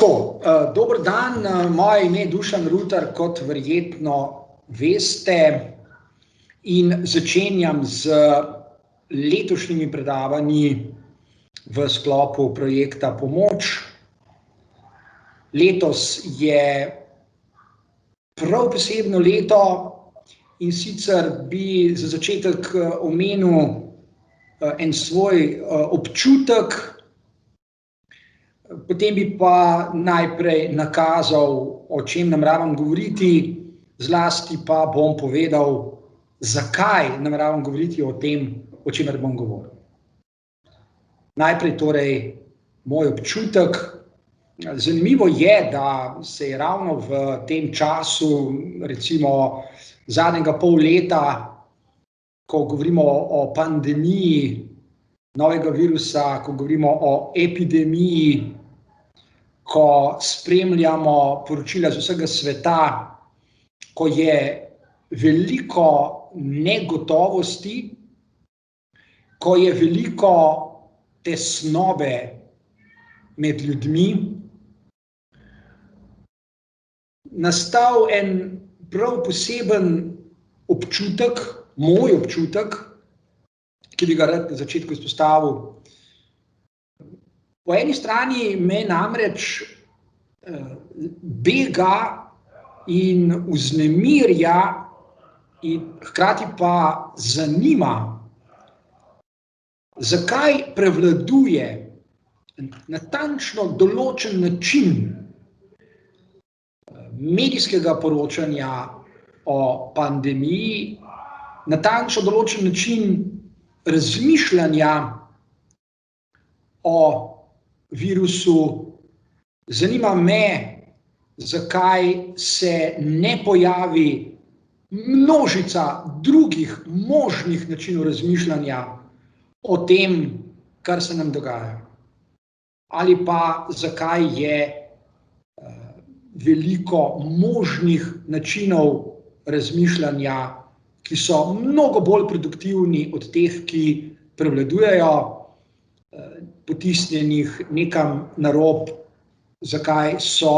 Dober dan, moje ime je Dušan Rutar, kot verjetno veste, in začenjam z letošnjimi predavanji v sklopu projekta Pomoč. Letos je prav posebno leto, in sicer bi za začetek omenil en svoj občutek, potem bi pa najprej nakazal, o čem nameravam govoriti, zlasti pa bom povedal, zakaj nameravam govoriti o tem, o čemer bom govoril. Najprej torej moj občutek. Zanimivo je, da se je ravno v tem času, recimo zadnjega pol leta, ko govorimo o pandemiji novega virusa, ko govorimo o epidemiji, ko spremljamo poročila z vsega sveta, ko je veliko negotovosti, ko je veliko tesnobe med ljudmi, nastal en prav poseben občutek, moj občutek, ki bi ga rad na začetku izpostavil. Po eni strani me namreč bega in vznemirja in hkrati pa zanima, zakaj prevladuje natančno določen način medijskega poročanja o pandemiji, natančno določen način razmišljanja o virusu. Zanima me, zakaj se ne pojavi množica drugih možnih načinov razmišljanja o tem, kar se nam dogaja. Ali pa zakaj je veliko možnih načinov razmišljanja, ki so mnogo bolj produktivni od teh, ki prevladujejo, potisnjenih nekam na rob, zakaj so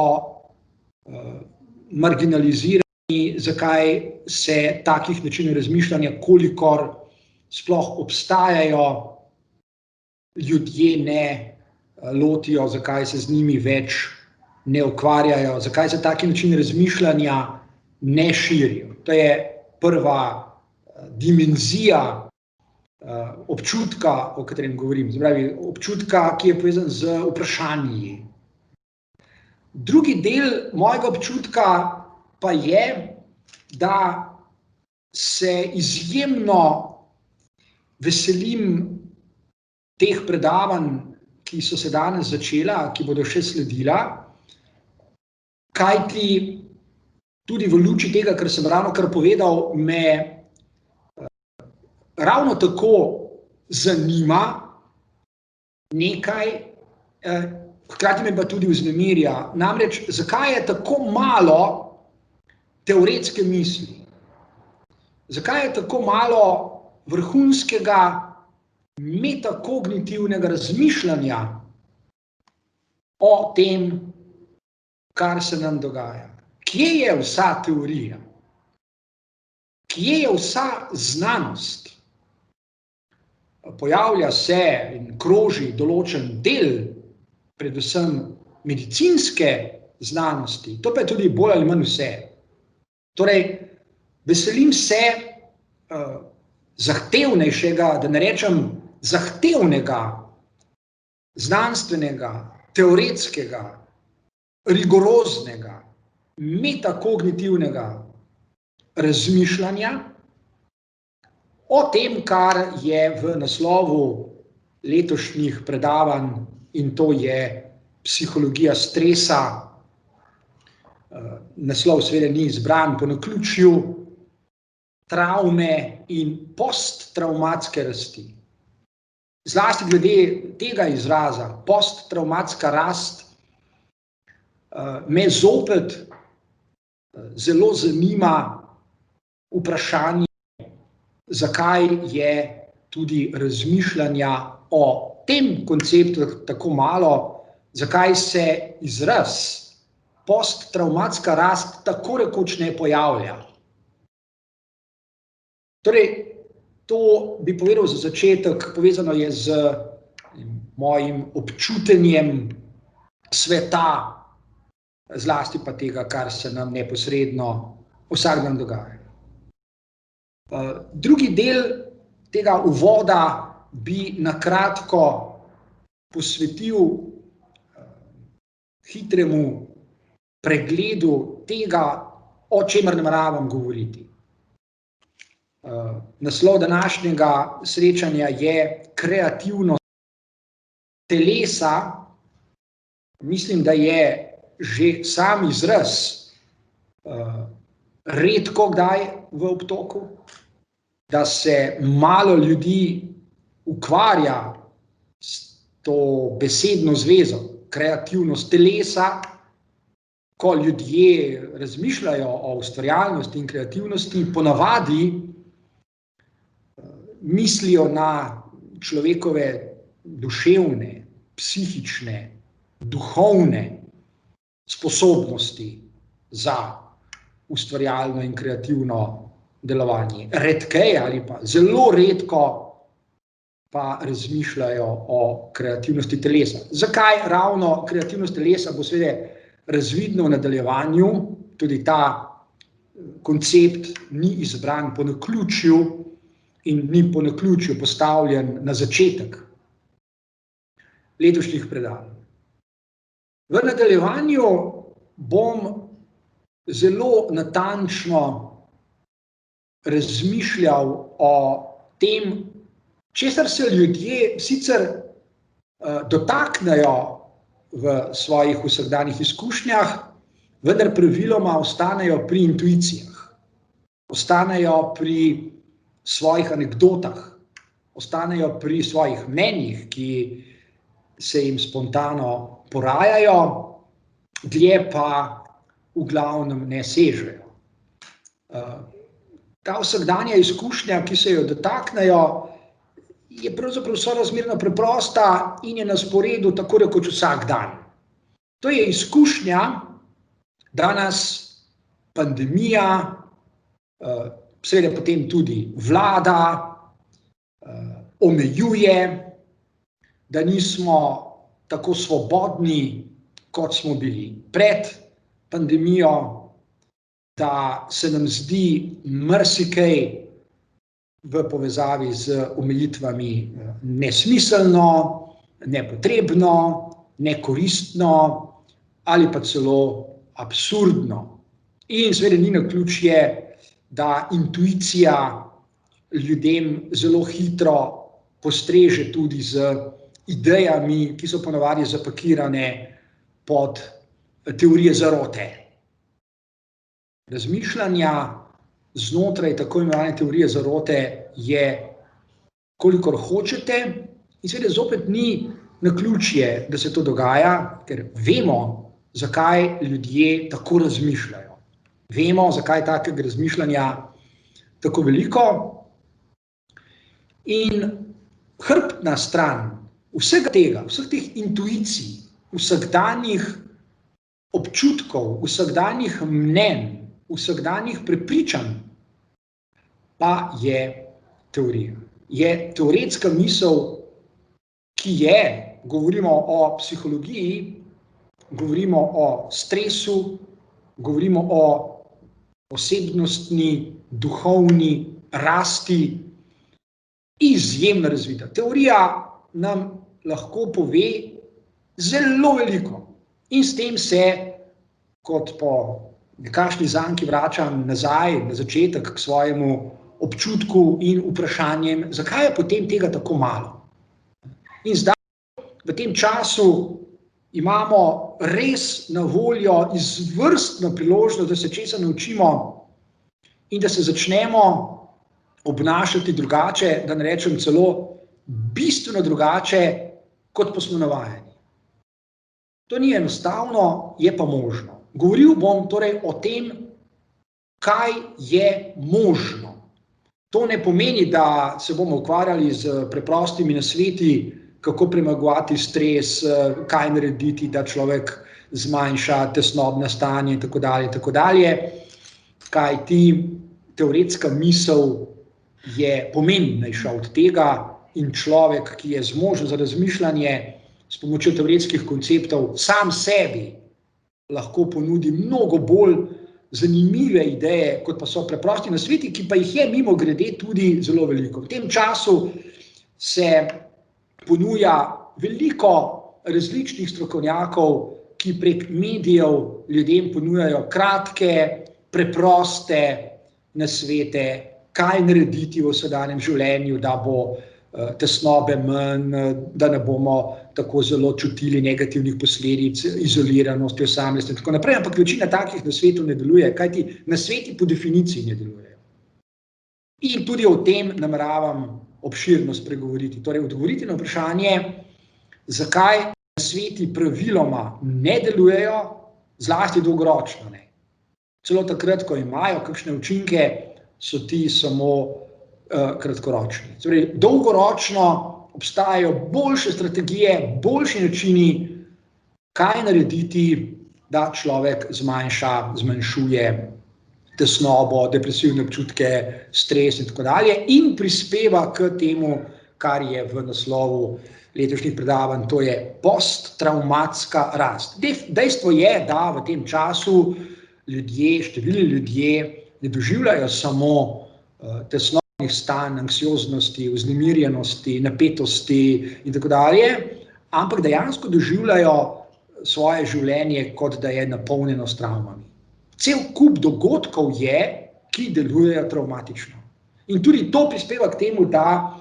marginalizirani, zakaj se takih načinov razmišljanja, kolikor sploh obstajajo, ljudje ne lotijo, zakaj se z njimi več ne ukvarjajo, zakaj se taki načini razmišljanja ne širijo. To je prva dimenzija občutka, o katerem govorim, se pravi občutka, ki je povezan z vprašanji. Drugi del mojega občutka pa je, da se izjemno veselim teh predavanj, ki so se danes začela, ki bodo še sledila, kajti tudi v luči tega, kar sem ravnokar povedal, me ravno tako zanima nekaj, hkrati me pa tudi vznemirja. Namreč, zakaj je tako malo teoretske misli? Zakaj je tako malo vrhunskega metakognitivnega razmišljanja o tem, kar se nam dogaja? Kje je vsa teorija? Kje je vsa znanost? Pojavlja se in kroži določen del, predvsem medicinske znanosti, to pa je tudi bolj ali manj vse. Torej, veselim se zahtevnejšega, da ne rečem zahtevnega, znanstvenega, teoretskega, rigoroznega, metakognitivnega razmišljanja o tem, kar je v naslovu letošnjih predavanj, in to je psihologija stresa. Naslov seveda ni izbran po naključju, travme in posttravmatske rasti. Zlasti glede tega izraza, posttravmatska rast, me zopet zelo zanima vprašanje, zakaj je tudi razmišljanja o tem konceptu tako malo zakaj se izraz posttravmatska rast tako rekoč ne pojavlja. Torej, to bi povedal za začetek, povezano je z mojim občutenjem sveta, zlasti pa tega, kar se nam neposredno vsak dan dogaja. Drugi del tega uvoda bi na kratko posvetil hitremu pregledu tega, o čemer nameravam govoriti. Naslov današnjega srečanja je kreativnost telesa. Mislim, da je že sam izraz redko kdaj v obtoku, da se malo ljudi ukvarja s to besedno zvezo, kreativnost telesa, ko ljudje razmišljajo o ustvarjalnosti in kreativnosti, ponavadi mislijo na človekove duševne, psihične, duhovne sposobnosti za ustvarjalno in kreativno delovanje. Redkeje ali pa zelo redko pa razmišljajo o kreativnosti telesa. Zakaj ravno kreativnost telesa, bo seveda razvidno v nadaljevanju, tudi ta koncept ni izbran po naključju in ni po naključju postavljen na začetek letošnjih predavanj. V nadaljevanju bom zelo natančno razmišljal o tem, česar se ljudje sicer dotaknejo v svojih vsakdanjih izkušnjah, vendar praviloma ostanejo pri intuicijah, ostanejo pri svojih anekdotah, ostanejo pri svojih mnenjih, ki se jim spontano porajajo, dlje pa v glavnem ne sežejo. Ta vsakdanja izkušnja, ki se jo dotaknejo, je pravzaprav sorazmerno preprosta in je na sporedu tako rekoč vsak dan. To je izkušnja, da nas pandemija, seveda potem tudi vlada, omejuje, da nismo tako svobodni, kot smo bili pred pandemijo, da se nam zdi marsikaj v povezavi z omejitvami nesmiselno, nepotrebno, nekoristno ali pa celo absurdno. In seveda ni naključje, da intuicija ljudem zelo hitro postreže tudi z idejami, ki so ponavadi zapakirane pod teorije zarote. Razmišljanja znotraj tako imenovane teorije zarote je, kolikor hočete, in seveda zopet ni naključje, da se to dogaja, ker vemo, zakaj ljudje tako razmišljajo. Vemo, zakaj takega razmišljanja tako veliko. In hrbtna stran vsega tega, vseh teh intuicij, vsakdanjih občutkov, vsakdanjih mnenj, vsakdanjih prepričanj, pa je teorija. Je teoretska misel, ki je, govorimo o psihologiji, govorimo o stresu, govorimo o osebnostni, duhovni rasti, izjemno razvita. Teorija nam lahko pove zelo veliko in s tem se, kot po nekakšni zanki vračam nazaj na začetek k svojemu občutku in vprašanjem, zakaj je potem tega tako malo. In zdaj, v tem času, imamo res na voljo izvrstno priložnost, da se česa naučimo in da se začnemo obnašati drugače, da ne rečem celo bistveno drugače, kot pa smo navajeni. To ni enostavno, je pa možno. Govoril bom torej o tem, kaj je možno. To ne pomeni, da se bomo ukvarjali z preprostimi nasveti kako premagovati stres, kaj narediti, da človek zmanjša tesnobna stanja in tako dalje, kajti teoretska misel je pomembnejša od tega in človek, ki je zmožen za razmišljanje s pomočjo teoretskih konceptov, sam sebi lahko ponudi mnogo bolj zanimive ideje, kot pa so preprosti nasveti, ki pa jih je mimogrede tudi zelo veliko. V tem času se ponuja veliko različnih strokovnjakov, ki prek medijev ljudem ponujajo kratke, preproste nasvete, kaj narediti v vsakdanjem življenju, da bo tesnobe manj, da ne bomo tako zelo čutili negativnih posledic, izoliranosti, osamljenosti in tako naprej, ampak večina takih nasvetov ne deluje, kajti nasveti po definiciji ne delujejo. In tudi o tem nameravam obširno spregovoriti. Torej, odgovoriti na vprašanje, zakaj nasveti praviloma ne delujejo, zlasti dolgoročno ne. Celo takrat, ko imajo kakšne učinke, so ti samo kratkoročni. Torej, dolgoročno obstajajo boljše strategije, boljši načini, kaj narediti, da človek zmanjšuje tesnobo, depresivne občutke, stres in tako dalje in prispeva k temu, kar je v naslovu letošnjih predavanj, to je posttravmatska rast. Dejstvo je, da v tem času številni ljudje ne doživljajo samo tesnobnih stanj, anksioznosti, vznemirjenosti, napetosti in tako dalje, ampak dejansko doživljajo svoje življenje, kot da je napolnjeno s travmami. Cel kup dogodkov je, ki delujejo travmatično. In tudi to prispeva k temu, da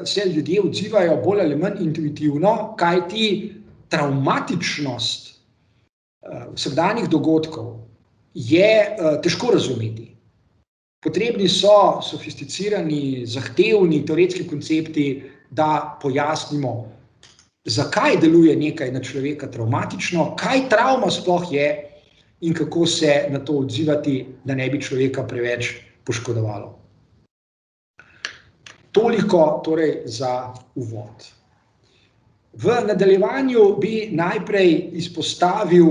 se ljudje odzivajo bolj ali manj intuitivno, kajti travmatičnost vsakdanjih dogodkov je težko razumeti. Potrebni so sofisticirani, zahtevni teoretski koncepti, da pojasnimo, zakaj deluje nekaj na človeka travmatično, kaj travma sploh je in kako se na to odzivati, da ne bi človeka preveč poškodovalo. Toliko torej za uvod. V nadaljevanju bi najprej izpostavil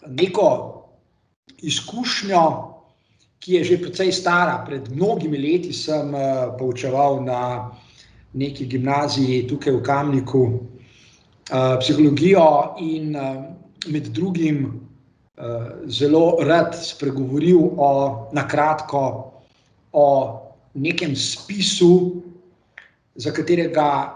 neko izkušnjo, ki je že precej stara. Pred mnogimi leti sem poučeval na neki gimnaziji tukaj v Kamniku psihologijo in med drugim zelo rad spregovoril na kratko o nekem spisu, za katerega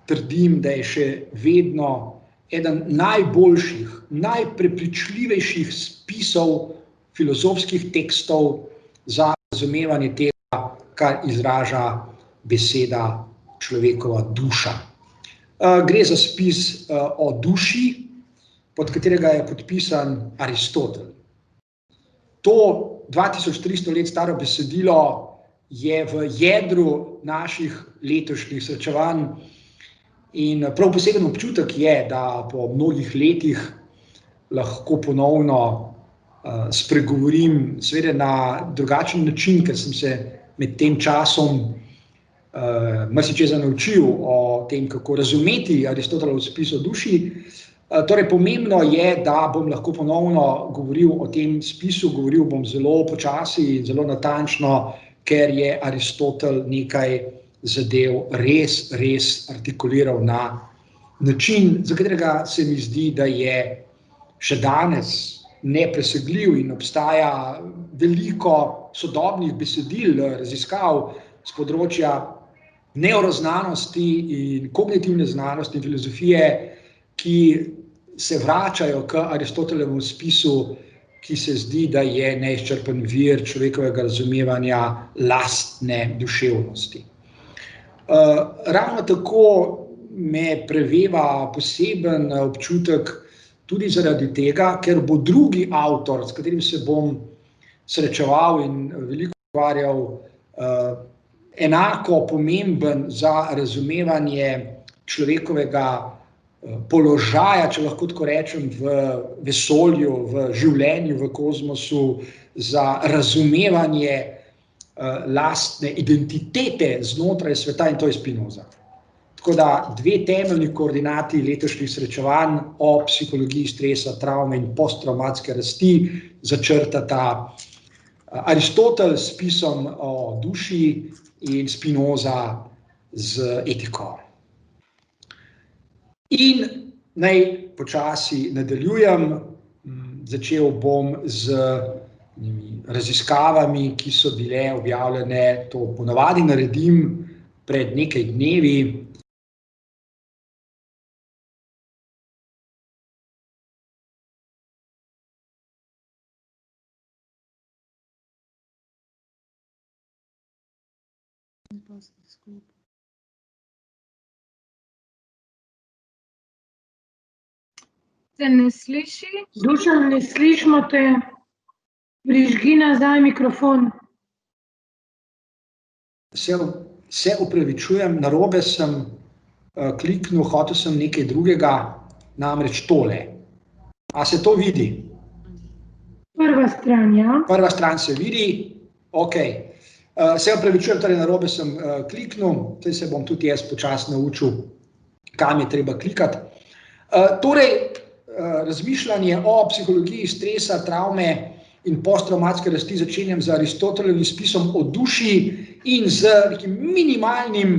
trdim, da je še vedno eden najboljših, najprepričljivejših spisov filozofskih tekstov za razumevanje tega, kar izraža beseda človekova duša. Gre za spis o duši, pod katerega je podpisan Aristotel. To 2300 let staro besedilo je v jedru naših letošnjih srečevanj in prav poseben občutek je, da po mnogih letih lahko ponovno spregovorim, seveda na drugačen način, ker sem se med tem časom marsičesa naučil o tem, kako razumeti Aristotelov spis o duši. Torej, pomembno je, da bom lahko ponovno govoril o tem spisu, govoril bom zelo počasi in zelo natančno, ker je Aristotel nekaj zadev res artikuliral na način, za katerega se mi zdi, da je še danes nepresegljiv in obstaja veliko sodobnih besedil, raziskav s področja nevroznanosti in kognitivne znanosti in filozofije, ki se vračajo k Aristotelovemu spisu, ki se zdi, da je neizčrpen vir človekovega razumevanja lastne duševnosti. Ravno tako me preveva poseben občutek tudi zaradi tega, ker bo drugi avtor, s katerim se bom srečeval in veliko ukvarjal, enako pomemben za razumevanje človekovega položaja, če lahko tako rečem, v vesolju, v življenju, v kozmosu, za razumevanje lastne identitete znotraj sveta, in to je Spinoza. Tako da dve temeljni koordinati letošnjih srečevanj o psihologiji stresa, travme in posttravmatske rasti začrtata Aristotel s pisom o duši in Spinoza z etiko. In naj počasi nadaljujem. Začel bom z raziskavami, ki so bile objavljene, to ponavadi naredim pred nekaj dnevi. Se ne sliši? Dušan, ne slišimo te. Prižgi nazaj mikrofon. Se opravičujem, narobe sem kliknil, hotel sem nekaj drugega, namreč tole. A se to vidi? Prva stran, ja. Prva stran se vidi, ok. Se opravičujem, torej narobe sem kliknil, zdaj se bom tudi jaz počasi naučil, kam je treba klikati. Torej, razmišljanje o psihologiji stresa, travme in posttravmatske rasti začenjam z Aristotelovim spisom o duši in z nekim minimalnim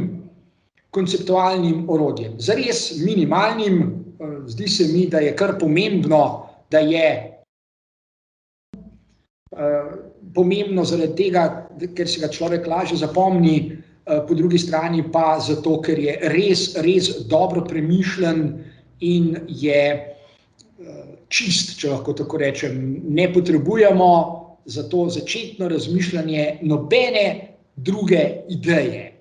konceptualnim orodjem. Zares minimalnim, zdi se mi, da je kar pomembno, da je pomembno zaradi tega, ker si ga človek lažje zapomni, po drugi strani pa zato, ker je res dobro premišljen in je čist, če lahko tako rečem. Ne potrebujemo za to začetno razmišljanje nobene druge ideje.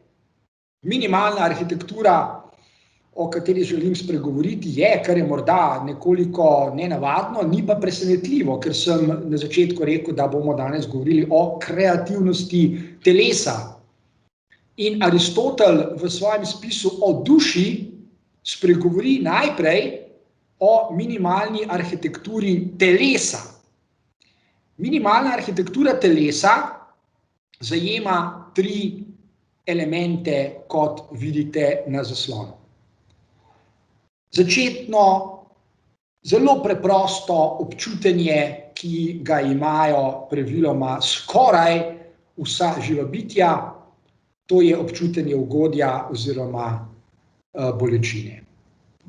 Minimalna arhitektura, o kateri želim spregovoriti, je, kar je morda nekoliko nenavadno, ni pa presenetljivo, ker sem na začetku rekel, da bomo danes govorili o kreativnosti telesa. In Aristotel v svojem spisu o duši spregovori najprej o minimalni arhitekturi telesa. Minimalna arhitektura telesa zajema 3 elemente, kot vidite na zaslonu. Začetno, zelo preprosto občutenje, ki ga imajo praviloma skoraj vsa živa bitja, to je občutenje ugodja oziroma bolečine.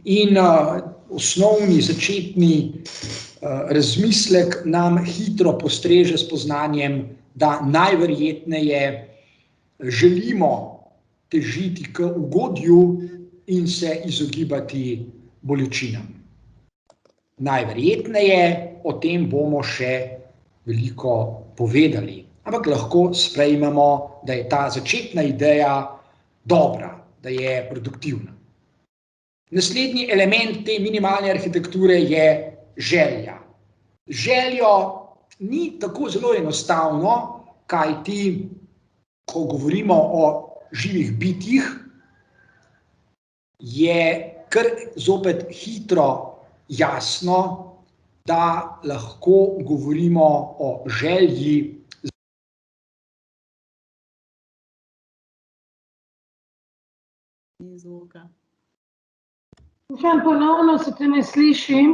In osnovni začetni razmislek nam hitro postreže s spoznanjem, da najverjetneje želimo težiti k ugodju in se izogibati bolečinam. Najverjetneje, o tem bomo še veliko povedali, ampak lahko sprejmemo, da je ta začetna ideja dobra, da je produktivna. Naslednji element te minimalne arhitekture je želja. Željo ni tako zelo enostavno, kajti, ko govorimo o živih bitjih, je kar zopet hitro jasno, da lahko govorimo o želji. Dušan, ponovno se te ne sliši.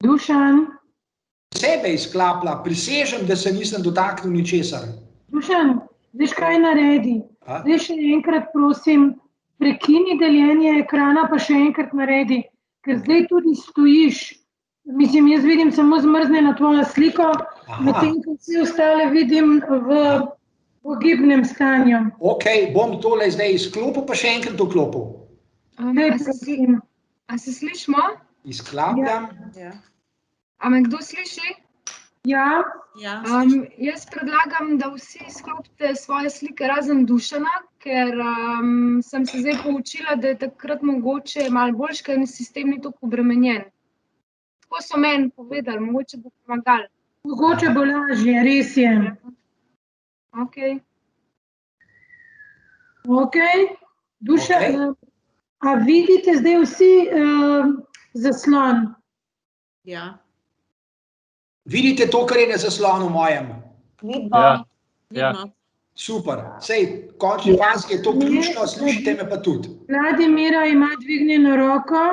Dušan. Sebe izklapla, prisežem, da se nisem dotaknil ničesar. Dušan, veš kaj naredi? Zdaj še enkrat prosim, prekini deljenje ekrana, pa še enkrat naredi, ker zdaj tudi stojiš. Mislim, jaz vidim samo zmrznjeno tvojo sliko, medtem ko vse ostale vidim v gibnem stanju. Ok, bom tole zdaj izklopil, pa še enkrat vklopil. A se slišimo? Izklapljam. A me kdo sliši? Ja. Jaz predlagam, da vsi izklopite svoje slike razen Dušana, ker sem se zdaj poučila, da je takrat mogoče malo boljše, ker sistem ni toliko obremenjen. Tako so meni povedali, mogoče bo pomagali. Mogoče bo lažje, res je. Ok, Dušan, a vidite zdaj vsi zaslon? Ja. Vidite to, kar je na zaslonu mojem? Vidno. Super. Sej, končni fazi je to ključno, slišite me pa tudi. Vladimira ima dvignjeno roko.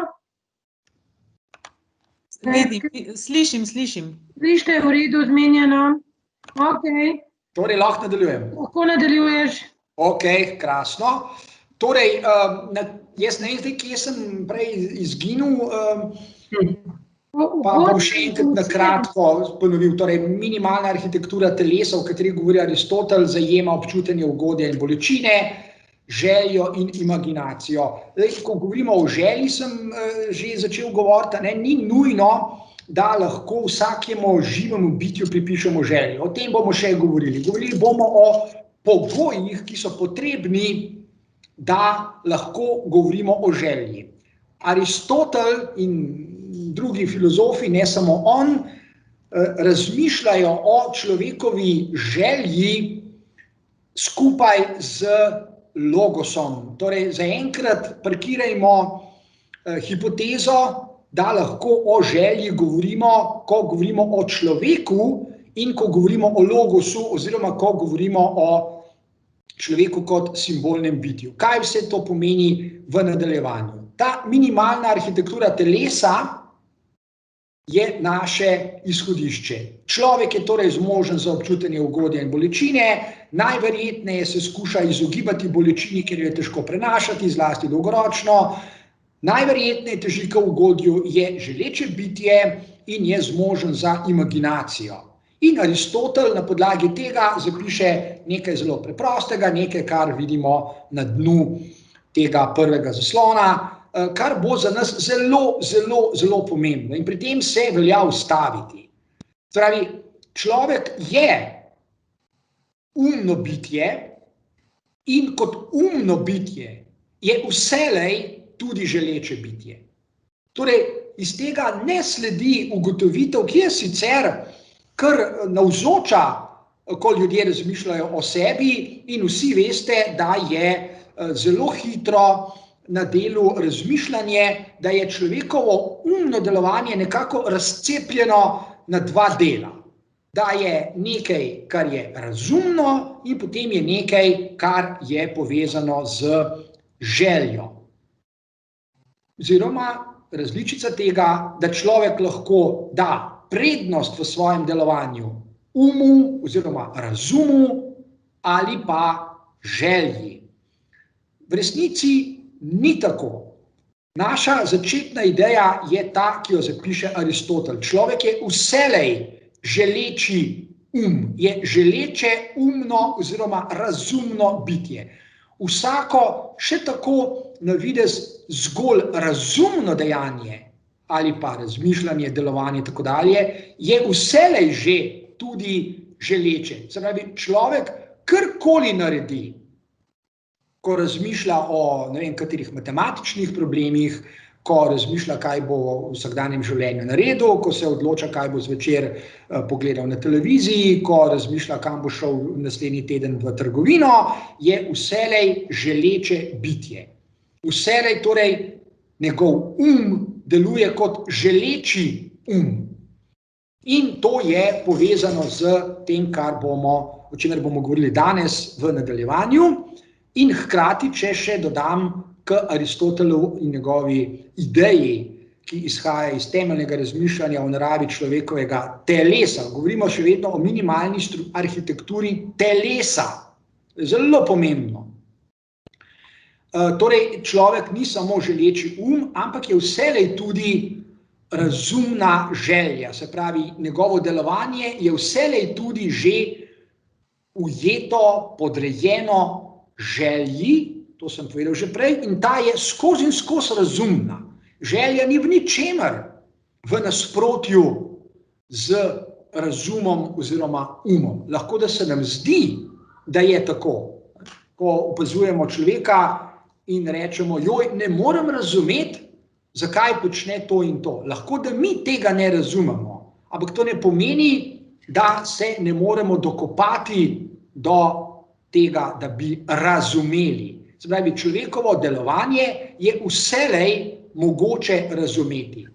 Slišim. Slište v redu zmenjeno. Ok. Torej, lahko nadaljujem. Lahko nadaljuješ. Ok, krasno. Torej, jaz ne vem zdaj, kje sem prej izginil, pa bom še enkrat na kratko ponovil. Torej, minimalna arhitektura telesa, o kateri govori Aristotel, zajema občutenje ugodja in bolečine, željo in imaginacijo. Zdaj, ko govorimo o želji, sem že začel govoriti, ni nujno, da lahko vsakemu živemu bitju pripišemo željo. O tem bomo še govorili. Govorili bomo o pogojih, ki so potrebni, da lahko govorimo o želji. Aristotel in drugi filozofi, ne samo on, razmišljajo o človekovi želji skupaj z logosom. Torej, zaenkrat parkirajmo hipotezo, da lahko o želji govorimo, ko govorimo o človeku in ko govorimo o logosu oziroma ko govorimo o človeku kot simbolnem bitju. Kaj vse to pomeni v nadaljevanju? Ta minimalna arhitektura telesa je naše izhodišče. Človek je torej zmožen za občutenje ugodja in bolečine, najverjetneje se skuša izogibati bolečini, ker jo je težko prenašati, zlasti dolgoročno. Najverjetneje teži k ugodju je želeče bitje in je zmožen za imaginacijo. In Aristotel na podlagi tega zapiše nekaj zelo preprostega, nekaj, kar vidimo na dnu tega prvega zaslona, kar bo za nas zelo pomembno. In pri tem se velja ustaviti. Pravi, človek je umno bitje in kot umno bitje je vselej tudi želeče bitje. Torej, iz tega ne sledi ugotovitev, ki je sicer kar navzoča, ko ljudje razmišljajo o sebi in vsi veste, da je zelo hitro na delu razmišljanje, da je človekovo umno delovanje nekako razcepljeno na dva dela. Da je nekaj, kar je razumno in potem je nekaj, kar je povezano z željo. Oziroma različica tega, da človek lahko da prednost v svojem delovanju umu oziroma razumu ali pa želji. V resnici ni tako. Naša začetna ideja je ta, ki jo zapiše Aristotel. Človek je vselej želeči je želeče umno oziroma razumno bitje. Vsako še tako na videz zgolj razumno dejanje ali pa razmišljanje, delovanje in tako dalje, je vselej že tudi želeče. Se pravi, človek karkoli naredi, ko razmišlja o ne vem katerih matematičnih problemih, ko razmišlja, kaj bo v vsakdanjem življenju naredil, ko se odloča, kaj bo zvečer pogledal na televiziji, ko razmišlja, kam bo šel naslednji teden v trgovino, je vselej želeče bitje. Vselej torej njegov deluje kot želeči In to je povezano z tem, o čemer bomo govorili danes v nadaljevanju. In hkrati, če še dodam k Aristotelu in njegovi ideji, ki izhaja iz temeljnega razmišljanja o naravi človekovega telesa. Govorimo še vedno o minimalni arhitekturi telesa. Zelo pomembno. Torej, človek ni samo želeči ampak je vselej tudi razumna želja. Se pravi, njegovo delovanje je vselej tudi že ujeto, podrejeno želji, to sem povedal že prej, in ta je skozi in skozi razumna. Želja ni v ničemer v nasprotju z razumom oziroma umom. Lahko da se nam zdi, da je tako. Ko opazujemo človeka in rečemo, ne morem razumeti, zakaj počne to in to. Lahko da mi tega ne razumemo, ampak to ne pomeni, da se ne moremo dokopati do tega, da bi razumeli. Se pravi, človekovo delovanje je vselej mogoče razumeti.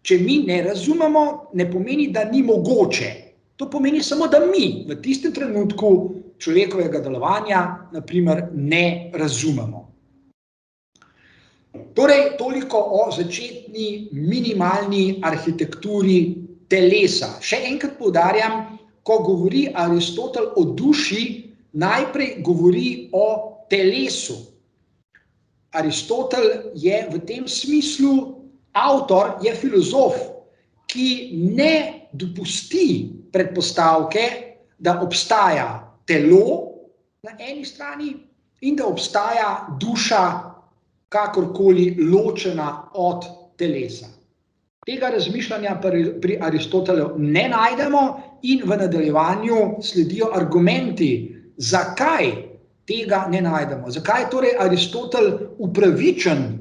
Če mi ne razumemo, ne pomeni, da ni mogoče. To pomeni samo, da mi v tistem trenutku človekovega delovanja, na primer, ne razumemo. Torej, toliko o začetni minimalni arhitekturi telesa. Še enkrat poudarjam, ko govori Aristotel o duši, najprej govori o telesu. Aristotel je v tem smislu avtor, je filozof, ki ne dopusti predpostavke, da obstaja telo na eni strani in da obstaja duša kakorkoli ločena od telesa. Tega razmišljanja pri Aristotelu ne najdemo in v nadaljevanju sledijo argumenti, zakaj tega ne najdemo. Zakaj je torej Aristotel upravičen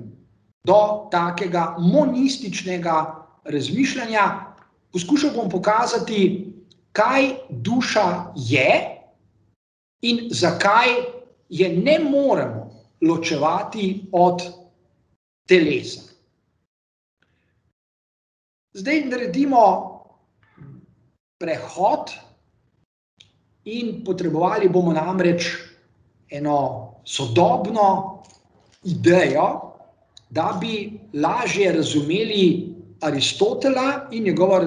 do takega monističnega razmišljanja. Poskušal bom pokazati, kaj duša je in zakaj je ne moremo ločevati od telesa. Zdaj naredimo prehod in potrebovali bomo namreč eno sodobno idejo, da bi lažje razumeli Aristotela in njegova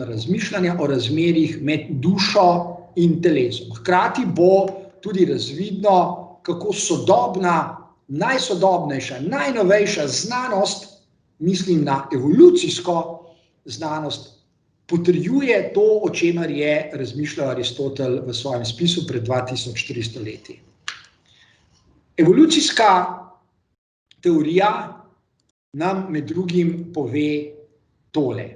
razmišljanja o razmerjih med dušo in telesom. Hkrati bo tudi razvidno, kako sodobna, najsodobnejša, najnovejša znanost, mislim na evolucijsko znanost, potrjuje to, o čemer je razmišljal Aristotel v svojem spisu pred 2400 leti. Evolucijska teorija nam med drugim pove tole.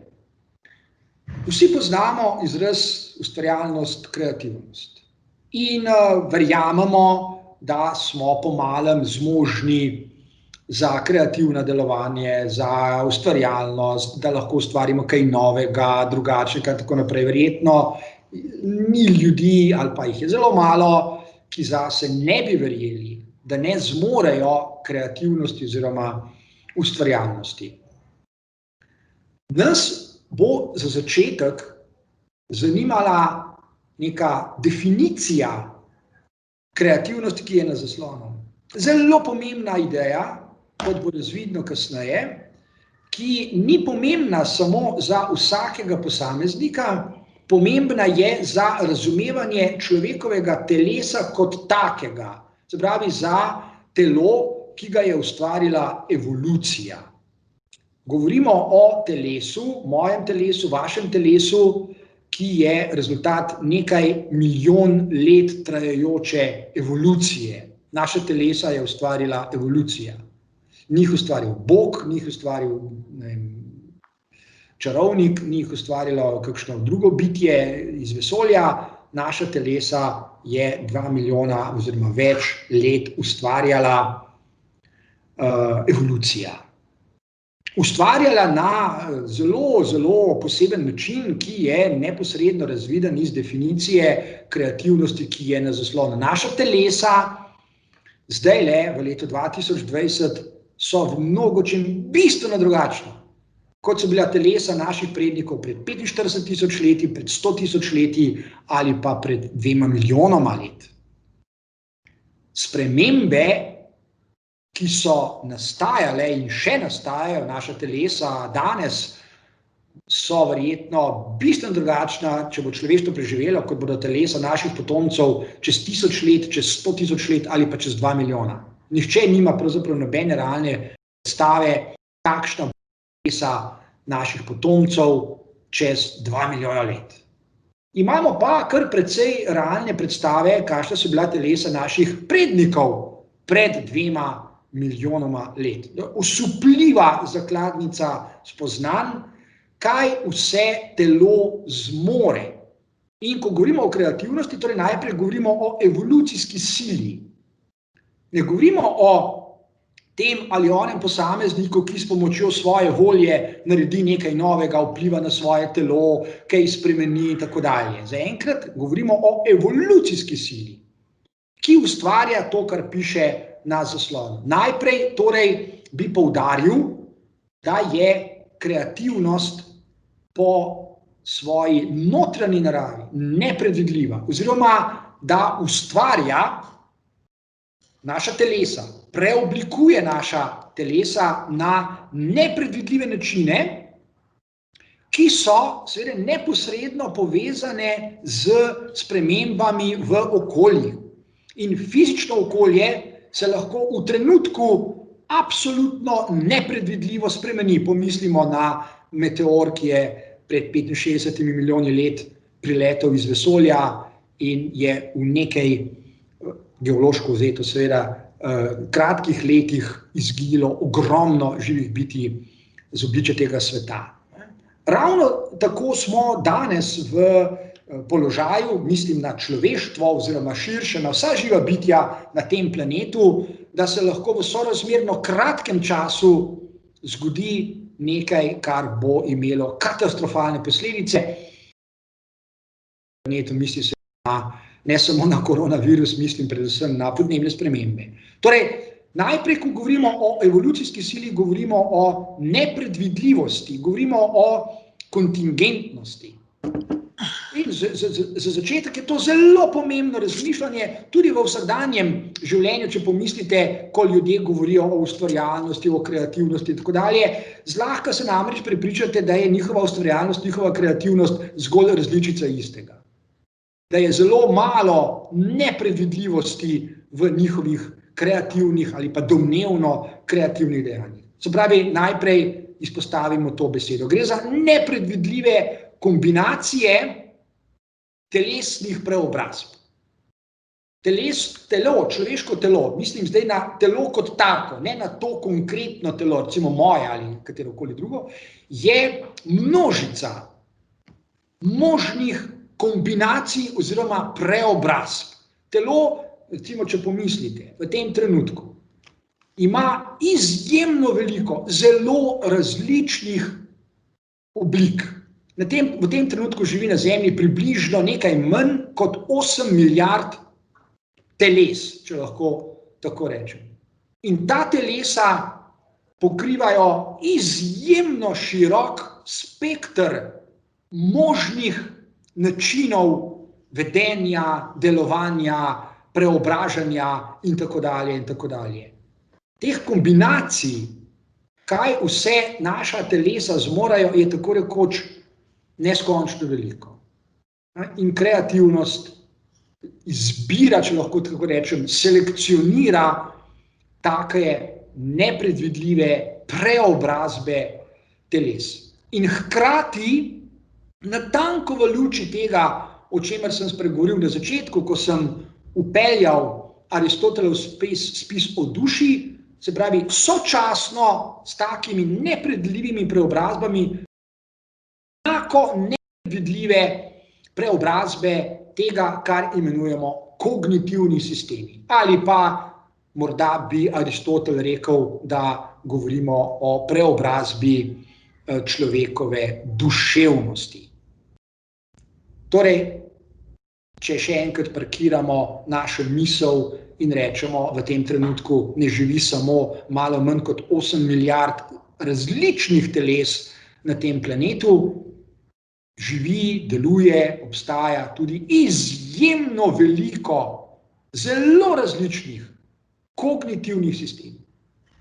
Vsi poznamo izraz ustvarjalnost, kreativnost in verjamemo, da smo po malem zmožni za kreativno delovanje, za ustvarjalnost, da lahko ustvarimo kaj novega, drugačnega in tako naprej. Verjetno ni ljudi ali pa jih je zelo malo, ki zase ne bi verjeli, da ne zmorejo kreativnosti oziroma ustvarjalnosti. Nas bo za začetek zanimala neka definicija kreativnosti, ki je na zaslonu. Zelo pomembna ideja, kot bo razvidno kasneje, ki ni pomembna samo za vsakega posameznika, pomembna je za razumevanje človekovega telesa kot takega, se pravi za telo, ki ga je ustvarila evolucija. Govorimo o telesu, mojem telesu, vašem telesu, ki je rezultat nekaj milijon let trajajoče evolucije. Naša telesa je ustvarila evolucija. Ni jih ustvaril Bog, ni jih ustvaril čarovnik, ni jih ustvarilo kakšno drugo bitje iz vesolja. Naša telesa je 2 milijona oziroma več let ustvarjala evolucija. Ustvarjala na zelo, zelo poseben način, ki je neposredno razviden iz definicije kreativnosti, ki je na zaslonu. Naša telesa zdajle v letu 2020 so v mnogočem bistveno drugačna, kot so bila telesa naših prednikov pred 45.000 leti, pred 100.000 leti ali pa pred 2 milijonoma let. Spremembe, ki so nastajale in še nastajajo naša telesa danes, so verjetno bistveno drugačna, če bo človeštvo preživelo, kot bodo telesa naših potomcev čez 1000 let, čez 100.000 let ali pa čez 2 milijona. Nihče nima pravzaprav nobene realne predstave, kakšna bo telesa naših potomcev čez 2 milijona let. Imamo pa kar precej realne predstave, kakšna so bila telesa naših prednikov pred 2 milijonoma let. Osupljiva zakladnica spoznanj, kaj vse telo zmore. In ko govorimo o kreativnosti, torej najprej govorimo o evolucijski sili. Ne govorimo o tem ali onem posamezniku, ki s pomočjo svoje volje naredi nekaj novega, vpliva na svoje telo, kaj spremeni in tako dalje. Zaenkrat govorimo o evolucijski sili, ki ustvarja to, kar piše na zaslonu. Najprej torej bi poudaril, da je kreativnost po svoji notranji naravi nepredvidljiva, oziroma da ustvarja naša telesa, preoblikuje naša telesa na nepredvidljive načine, ki so seveda neposredno povezane z spremembami v okoljih. In fizično okolje se lahko v trenutku absolutno nepredvidljivo spremeni. Pomislimo na meteor, ki je pred 65 milijoni let priletel iz vesolja in je v nekaj, geološko vzeto seveda, kratkih letih izginilo ogromno živih bitij z obličja tega sveta. Ravno tako smo danes v položaju, mislim na človeštvo oziroma širše, na vsa živa bitja na tem planetu, da se lahko v sorazmerno kratkem času zgodi nekaj, kar bo imelo katastrofalne posledice. Misli se ne samo na koronavirus, mislim predvsem na podnebne spremembe. Torej, najprej, ko govorimo o evolucijski sili, govorimo o nepredvidljivosti, govorimo o kontingentnosti. In za začetek je to zelo pomembno razmišljanje tudi v vsakdanjem življenju, če pomislite, ko ljudje govorijo o ustvarjalnosti, o kreativnosti in tako dalje. Zlahka se namreč prepričate, da je njihova ustvarjalnost, njihova kreativnost zgolj različica istega. Da je zelo malo nepredvidljivosti v njihovih kreativnih ali pa domnevno kreativnih dejanjih. Se pravi, najprej izpostavimo to besedo. Gre za nepredvidljive kombinacije telesnih preobrazb. Telo, človeško telo, mislim zdaj na telo kot tako, ne na to konkretno telo, recimo moje ali katerokoli drugo, je množica možnih kombinacij oziroma preobrazb. Telo, recimo, če pomislite, v tem trenutku ima izjemno veliko, zelo različnih oblik. V tem trenutku živi na Zemlji približno nekaj manj kot 8 milijard teles, če lahko tako rečem. In ta telesa pokrivajo izjemno širok spekter možnih načinov vedenja, delovanja, preobražanja in tako dalje in tako dalje. Teh kombinacij, kaj vse naša telesa zmorajo, je tako rekoč neskončno veliko. In kreativnost izbira, če lahko tako rečem, selekcionira take nepredvidljive preobrazbe teles. In hkrati, natanko v luči tega, o čemer sem spregovoril na začetku, ko sem vpeljal Aristotelov spis o duši, se pravi, sočasno s takimi nepredvidljivimi preobrazbami, enako nepredvidljive preobrazbe tega, kar imenujemo kognitivni sistemi. Ali pa morda bi Aristotel rekel, da govorimo o preobrazbi človekove duševnosti. Torej, če še enkrat parkiramo našo misel in rečemo, v tem trenutku ne živi samo malo manj kot 8 milijard različnih teles na tem planetu, živi, deluje, obstaja tudi izjemno veliko, zelo različnih kognitivnih sistemov.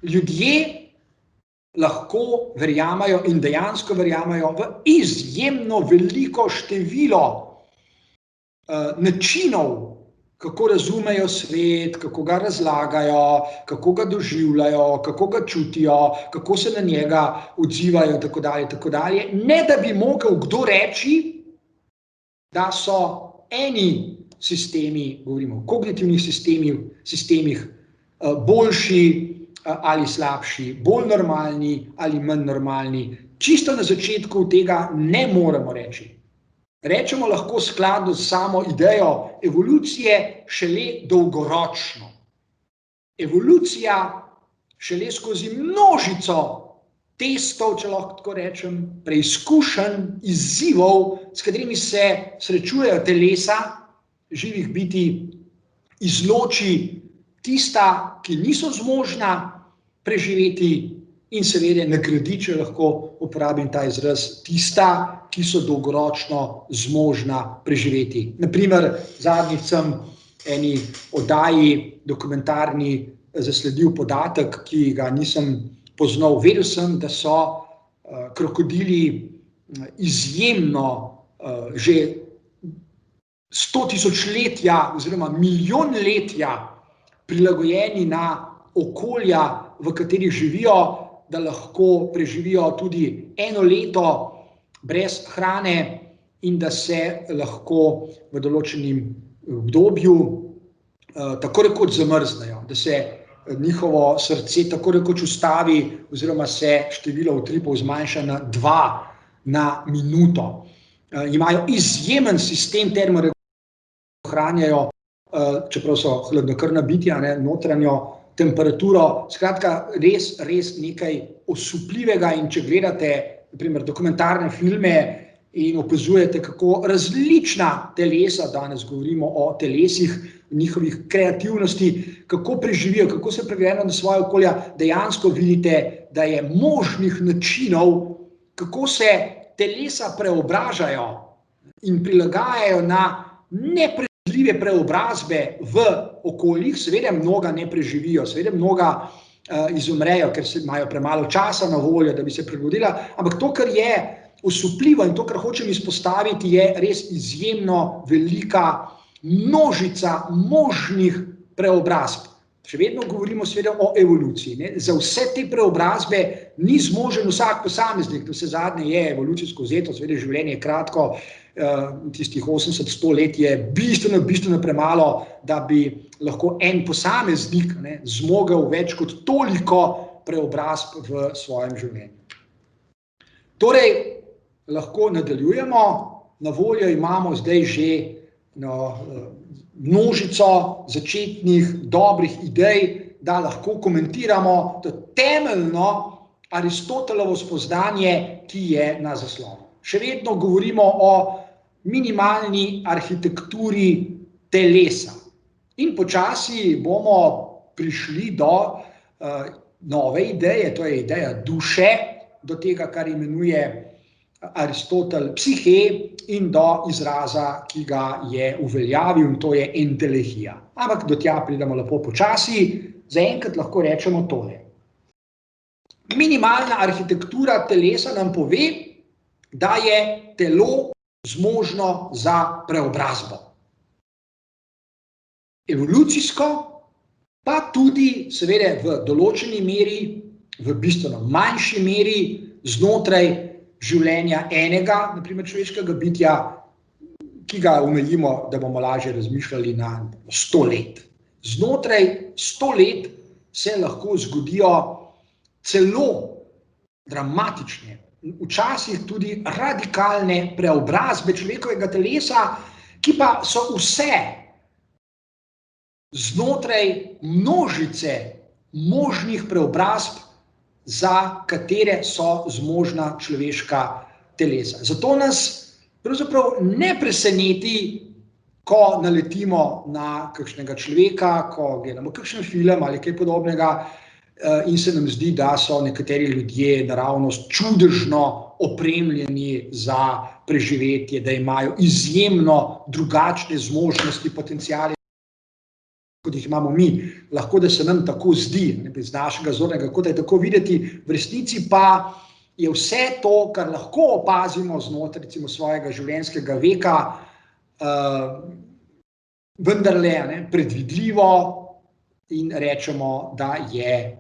Ljudje lahko verjamajo in dejansko verjamajo v izjemno veliko število načinov, kako razumejo svet, kako ga razlagajo, kako ga doživljajo, kako ga čutijo, kako se na njega odzivajo in tako dalje, ne da bi mogel kdo reči, da so eni sistemi, govorimo o kognitivnih sistemih, boljši ali slabši, bolj normalni ali manj normalni. Čisto na začetku tega ne moremo reči. Rečemo lahko skladno s samo idejo evolucije šele dolgoročno. Evolucija šele skozi množico testov, če lahko tako rečem, preizkušenj, izzivov, s katerimi se srečujejo telesa živih bitij, izloči tista, ki niso zmožna preživeti in seveda nagradi, če lahko uporabim ta izraz, tista, ki so dolgoročno zmožna preživeti. Naprimer, zadnjič sem eni oddaji dokumentarni zasledil podatek, ki ga nisem poznal. Vedel sem, da so krokodili izjemno že 100 000 oziroma milijonletja prilagojeni na okolja, v katerih živijo, da lahko preživijo tudi 1 leto brez hrane in da se lahko v določenem obdobju tako rekoč zamrznejo, da se njihovo srce tako rekoč ustavi oziroma se število utripov zmanjša na 2 na minuto. Imajo izjemen sistem termoregulacije, ohranjajo, čeprav so hladnokrvna bitja, notranjo temperaturo, skratka, res nekaj osupljivega. In če gledate, naprimer, dokumentarne filme in opazujete, kako različna telesa, danes govorimo o telesih, njihovih kreativnosti, kako preživijo, kako se prilagojijo na svoje okolja, dejansko vidite, da je možnih načinov, kako se telesa preobražajo in prilagajajo na nepredvidljive preobrazbe v okoljih. Seveda mnoga ne preživijo, seveda mnoga izumrejo, ker imajo premalo časa na voljo, da bi se prilagodila, ampak to, kar je osupljivo in to, kar hočem izpostaviti, je res izjemno velika množica možnih preobrazb. Še vedno govorimo seveda o evoluciji. Za vse te preobrazbe ni zmožen vsak posameznik, to se zadnje je evolucijsko vzeto, seveda življenje je kratko, tistih 80-100 let je bistveno premalo, da bi lahko en posameznik zmogel več kot toliko preobrazb v svojem življenju. Torej, lahko nadaljujemo, na voljo imamo zdaj že množico začetnih dobrih idej, da lahko komentiramo to temeljno Aristotelovo spoznanje, ki je na zaslonu. Še vedno govorimo o minimalni arhitekturi telesa. In počasi bomo prišli do nove ideje, to je ideja duše, do tega, kar imenuje Aristotel psihe, in do izraza, ki ga je uveljavil, in to je entelehija. Ampak do tja pridemo lepo počasi, zaenkrat lahko rečemo tole. Minimalna arhitektura telesa nam pove, da je telo zmožno za preobrazbo. Evolucijsko, pa tudi seveda v določeni meri, v bistveno manjši meri, znotraj življenja enega, naprimer človeškega bitja, ki ga omejimo, da bomo lažje razmišljali, na 100 let. Znotraj 100 let se lahko zgodijo celo dramatične, včasih tudi radikalne preobrazbe človekovega telesa, ki pa so vse znotraj množice možnih preobrazb, za katere so zmožna človeška telesa. Zato nas pravzaprav ne preseneti, ko naletimo na kakšnega človeka, ko gledamo kakšen film ali kaj podobnega, in se nam zdi, da so nekateri ljudje naravnost čudežno opremljeni za preživetje, da imajo izjemno drugačne zmožnosti, potenciale, kot jih imamo mi. Lahko, da se nam tako zdi, z našega zornega kota je tako videti, v resnici pa je vse to, kar lahko opazimo znotraj recimo svojega življenjskega veka, vendarle predvidljivo in rečemo, da je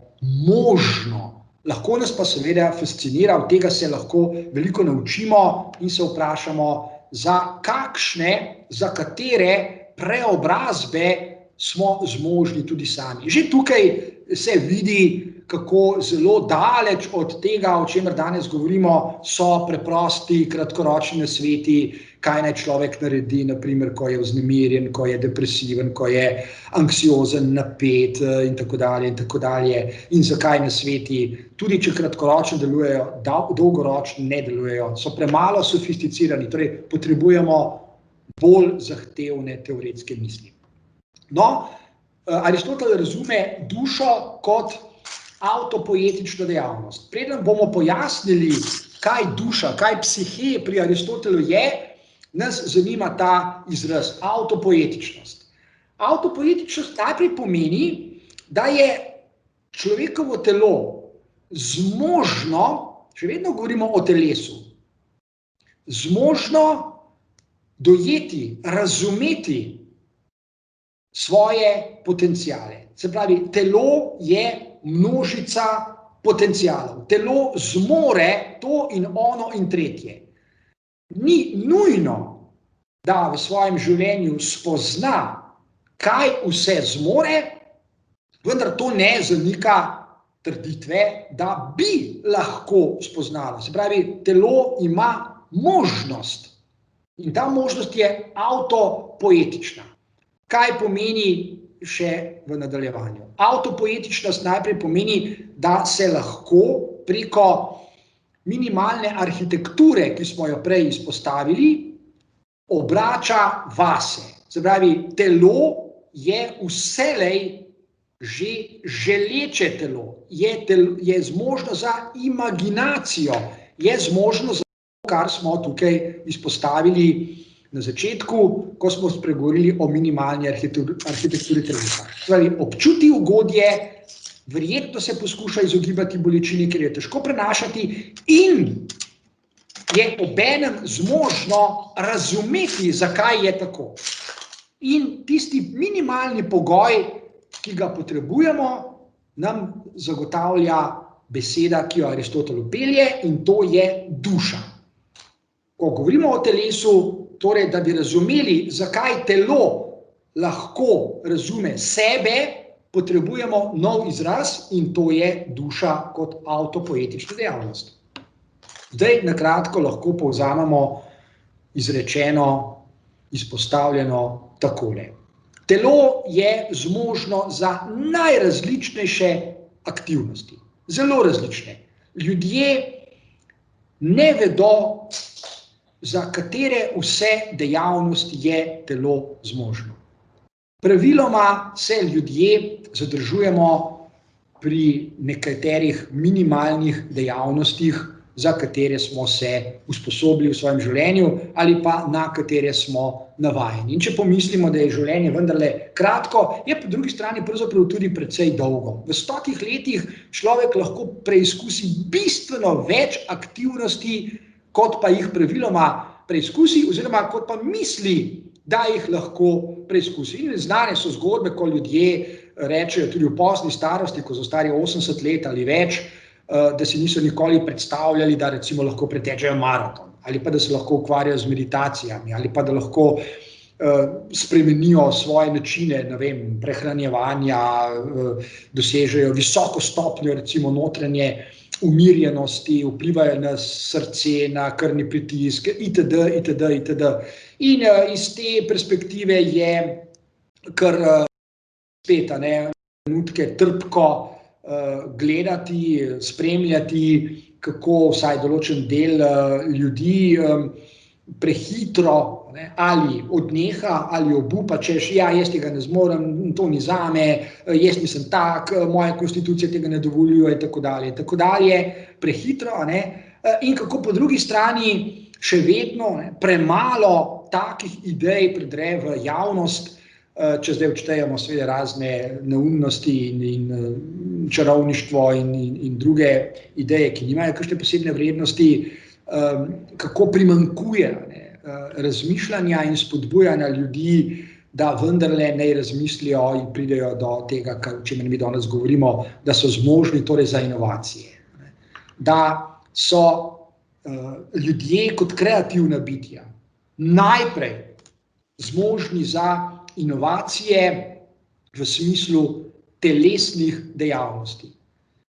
možno. Lahko nas pa seveda fascinira, od tega se lahko veliko naučimo in se vprašamo, za katere preobrazbe smo zmožni tudi sami. Že tukaj se vidi, kako zelo daleč od tega, o čemer danes govorimo, so preprosti, kratkoročni nasveti, kaj naj človek naredi, naprimer, ko je vznemirjen, ko je depresiven, ko je anksiozen, napet in tako dalje. In zakaj nasveti, tudi če kratkoročno delujejo, dolgoročno ne delujejo, so premalo sofisticirani, torej potrebujemo bolj zahtevne teoretske misli. No, Aristotel razume dušo kot avtopoetična dejavnost. Preden bomo pojasnili, kaj duša, kaj psihe pri Aristotelu je, nas zanima ta izraz, avtopoetičnost. Avtopoetičnost najprej pomeni, da je človekovo telo zmožno, še vedno govorimo o telesu, zmožno dojeti, razumeti svoje potenciale. Se pravi, telo je množica potencialov. Telo zmore to in ono in tretje. Ni nujno, da v svojem življenju spozna, kaj vse zmore, vendar to ne zanika trditve, da bi lahko spoznalo. Se pravi, telo ima možnost in ta možnost je avtopoetična. Kaj pomeni še v nadaljevanju? Avtopoetičnost najprej pomeni, da se lahko preko minimalne arhitekture, ki smo jo prej izpostavili, obrača vase. Se pravi, telo je vselej že želeče telo, je zmožno za imaginacijo, je zmožno za to, kar smo tukaj izpostavili na začetku, ko smo spregovorili o minimalni arhitekturi telesa. Torej, občuti ugodje, verjetno se poskuša izogibati bolečini, ker je težko prenašati in je obenem zmožno razumeti, zakaj je tako. In tisti minimalni pogoj, ki ga potrebujemo, nam zagotavlja beseda, ki jo Aristotel pelje, in to je duša. Ko govorimo o telesu, torej, da bi razumeli, zakaj telo lahko razume sebe, potrebujemo nov izraz in to je duša kot avtopoetična dejavnost. Zdaj na kratko lahko povzamemo izrečeno, izpostavljeno takole. Telo je zmožno za najrazličnejše aktivnosti, zelo različne. Ljudje ne vedo, za katere vse dejavnosti je telo zmožno. Praviloma se ljudje zadržujemo pri nekaterih minimalnih dejavnostih, za katere smo se usposobili v svojem življenju ali pa na katere smo navajeni. In če pomislimo, da je življenje vendarle kratko, je po drugi strani pravzaprav tudi precej dolgo. V 100 letih človek lahko preizkusi bistveno več aktivnosti, kot pa jih praviloma preizkusi, oziroma kot pa misli, da jih lahko preizkusi. In znane so zgodbe, ko ljudje rečejo tudi v pozni starosti, ko so stari 80 let ali več, da si niso nikoli predstavljali, da recimo lahko pretečejo maraton, ali pa da se lahko ukvarjajo z meditacijami, ali pa da lahko spremenijo svoje načine, ne vem, prehranjevanja, dosežejo visoko stopnjo recimo notranje umirjenosti, vplivajo na srce, na krvni pritisk, itd., itd., itd. In iz te perspektive je kar spet, trenutke trpko gledati, spremljati, kako vsaj določen del ljudi prehitro ali odneha ali obupa, češ, ja, jaz tega ne zmorem, to ni zame, jaz nisem tak, moja konstitucija tega ne dovoljuje in tako dalje, prehitro, in kako po drugi strani še vedno premalo takih idej prodre v javnost, če zdaj odštejemo seveda razne neumnosti in čarovništvo in druge ideje, ki nimajo kakšne posebne vrednosti, kako primanjkuje razmišljanja in spodbujanja ljudi, da vendarle ne razmislijo in pridejo do tega, o čemer mi danes govorimo, da so zmožni torej za inovacije. Da so ljudje kot kreativna bitja najprej zmožni za inovacije v smislu telesnih dejavnosti.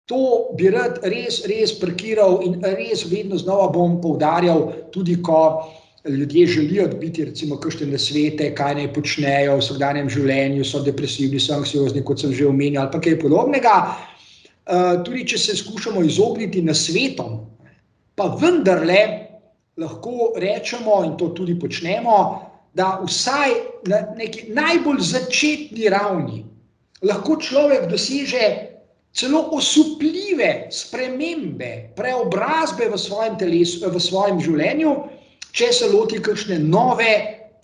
To bi rad res parkiral in res vedno znova bom poudarjal, tudi ko ljudje želijo dobiti recimo kakšne nasvete, kaj naj počnejo v vsakdanjem življenju, so depresivni, so anksiozni, kot sem že omenjal, ali pa kaj podobnega. Tudi če se skušamo izogniti nasvetom, pa vendarle lahko rečemo, in to tudi počnemo, da vsaj na neki najbolj začetni ravni lahko človek doseže celo osupljive spremembe, preobrazbe v svojem telesu, v svojem življenju, če se loti kakšne nove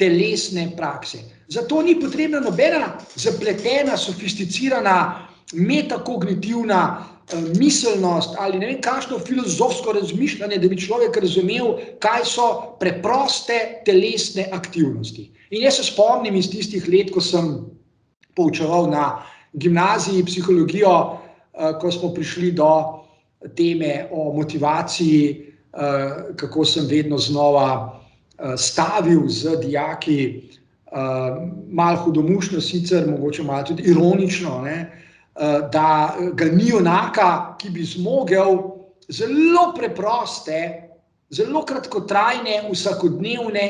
telesne prakse. Zato ni potrebna nobena zapletena, sofisticirana, metakognitivna miselnost ali ne vem kakšno filozofsko razmišljanje, da bi človek razumel, kaj so preproste telesne aktivnosti. In jaz se spomnim iz tistih let, ko sem poučeval na gimnaziji psihologijo, ko smo prišli do teme o motivaciji, kako sem vedno znova stavil z dijaki, malo hudomušno sicer, mogoče malo tudi ironično, ne, da ga ni onaka, ki bi zmogel zelo preproste, zelo kratkotrajne, vsakodnevne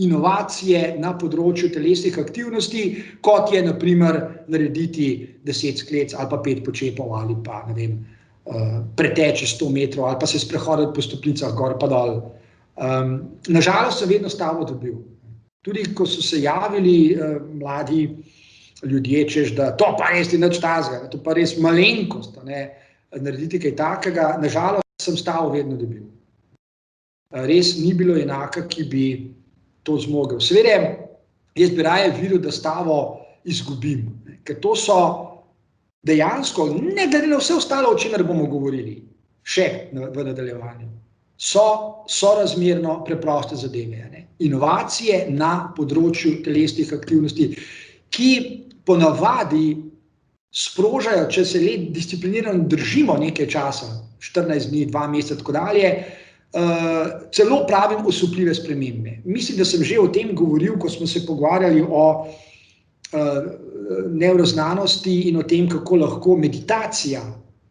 inovacije na področju telesnih aktivnosti, kot je na primer narediti 10 sklec ali pa 5 počepov ali pa ne vem, preteči 100 metrov ali pa se sprehoditi po stopnicah gor pa dol. Nažalost sem vedno stavo dobil. Tudi ko so se javili mladi ljudje, češ, da to pa res ni nič takega, to pa res malenkost, ne, narediti kaj takega, nažalost sem stavo vedno dobil. Res ni bilo enaka, ki bi to zmogel. Seveda, jaz bi raje videl, da stavo izgubim, ker to so dejansko, ne glede na vse ostalo, o čemer bomo govorili, še v nadaljevanju, so sorazmerno preproste zadeve. Ne? Inovacije na področju telesnih aktivnosti, ki ponavadi sprožajo, če se le disciplinirano držimo nekaj časa, 14 dni, 2 meseca, tako dalje, celo pravim osupljive spremembe. Mislim, da sem že o tem govoril, ko smo se pogovarjali o nevroznanosti in o tem, kako lahko meditacija,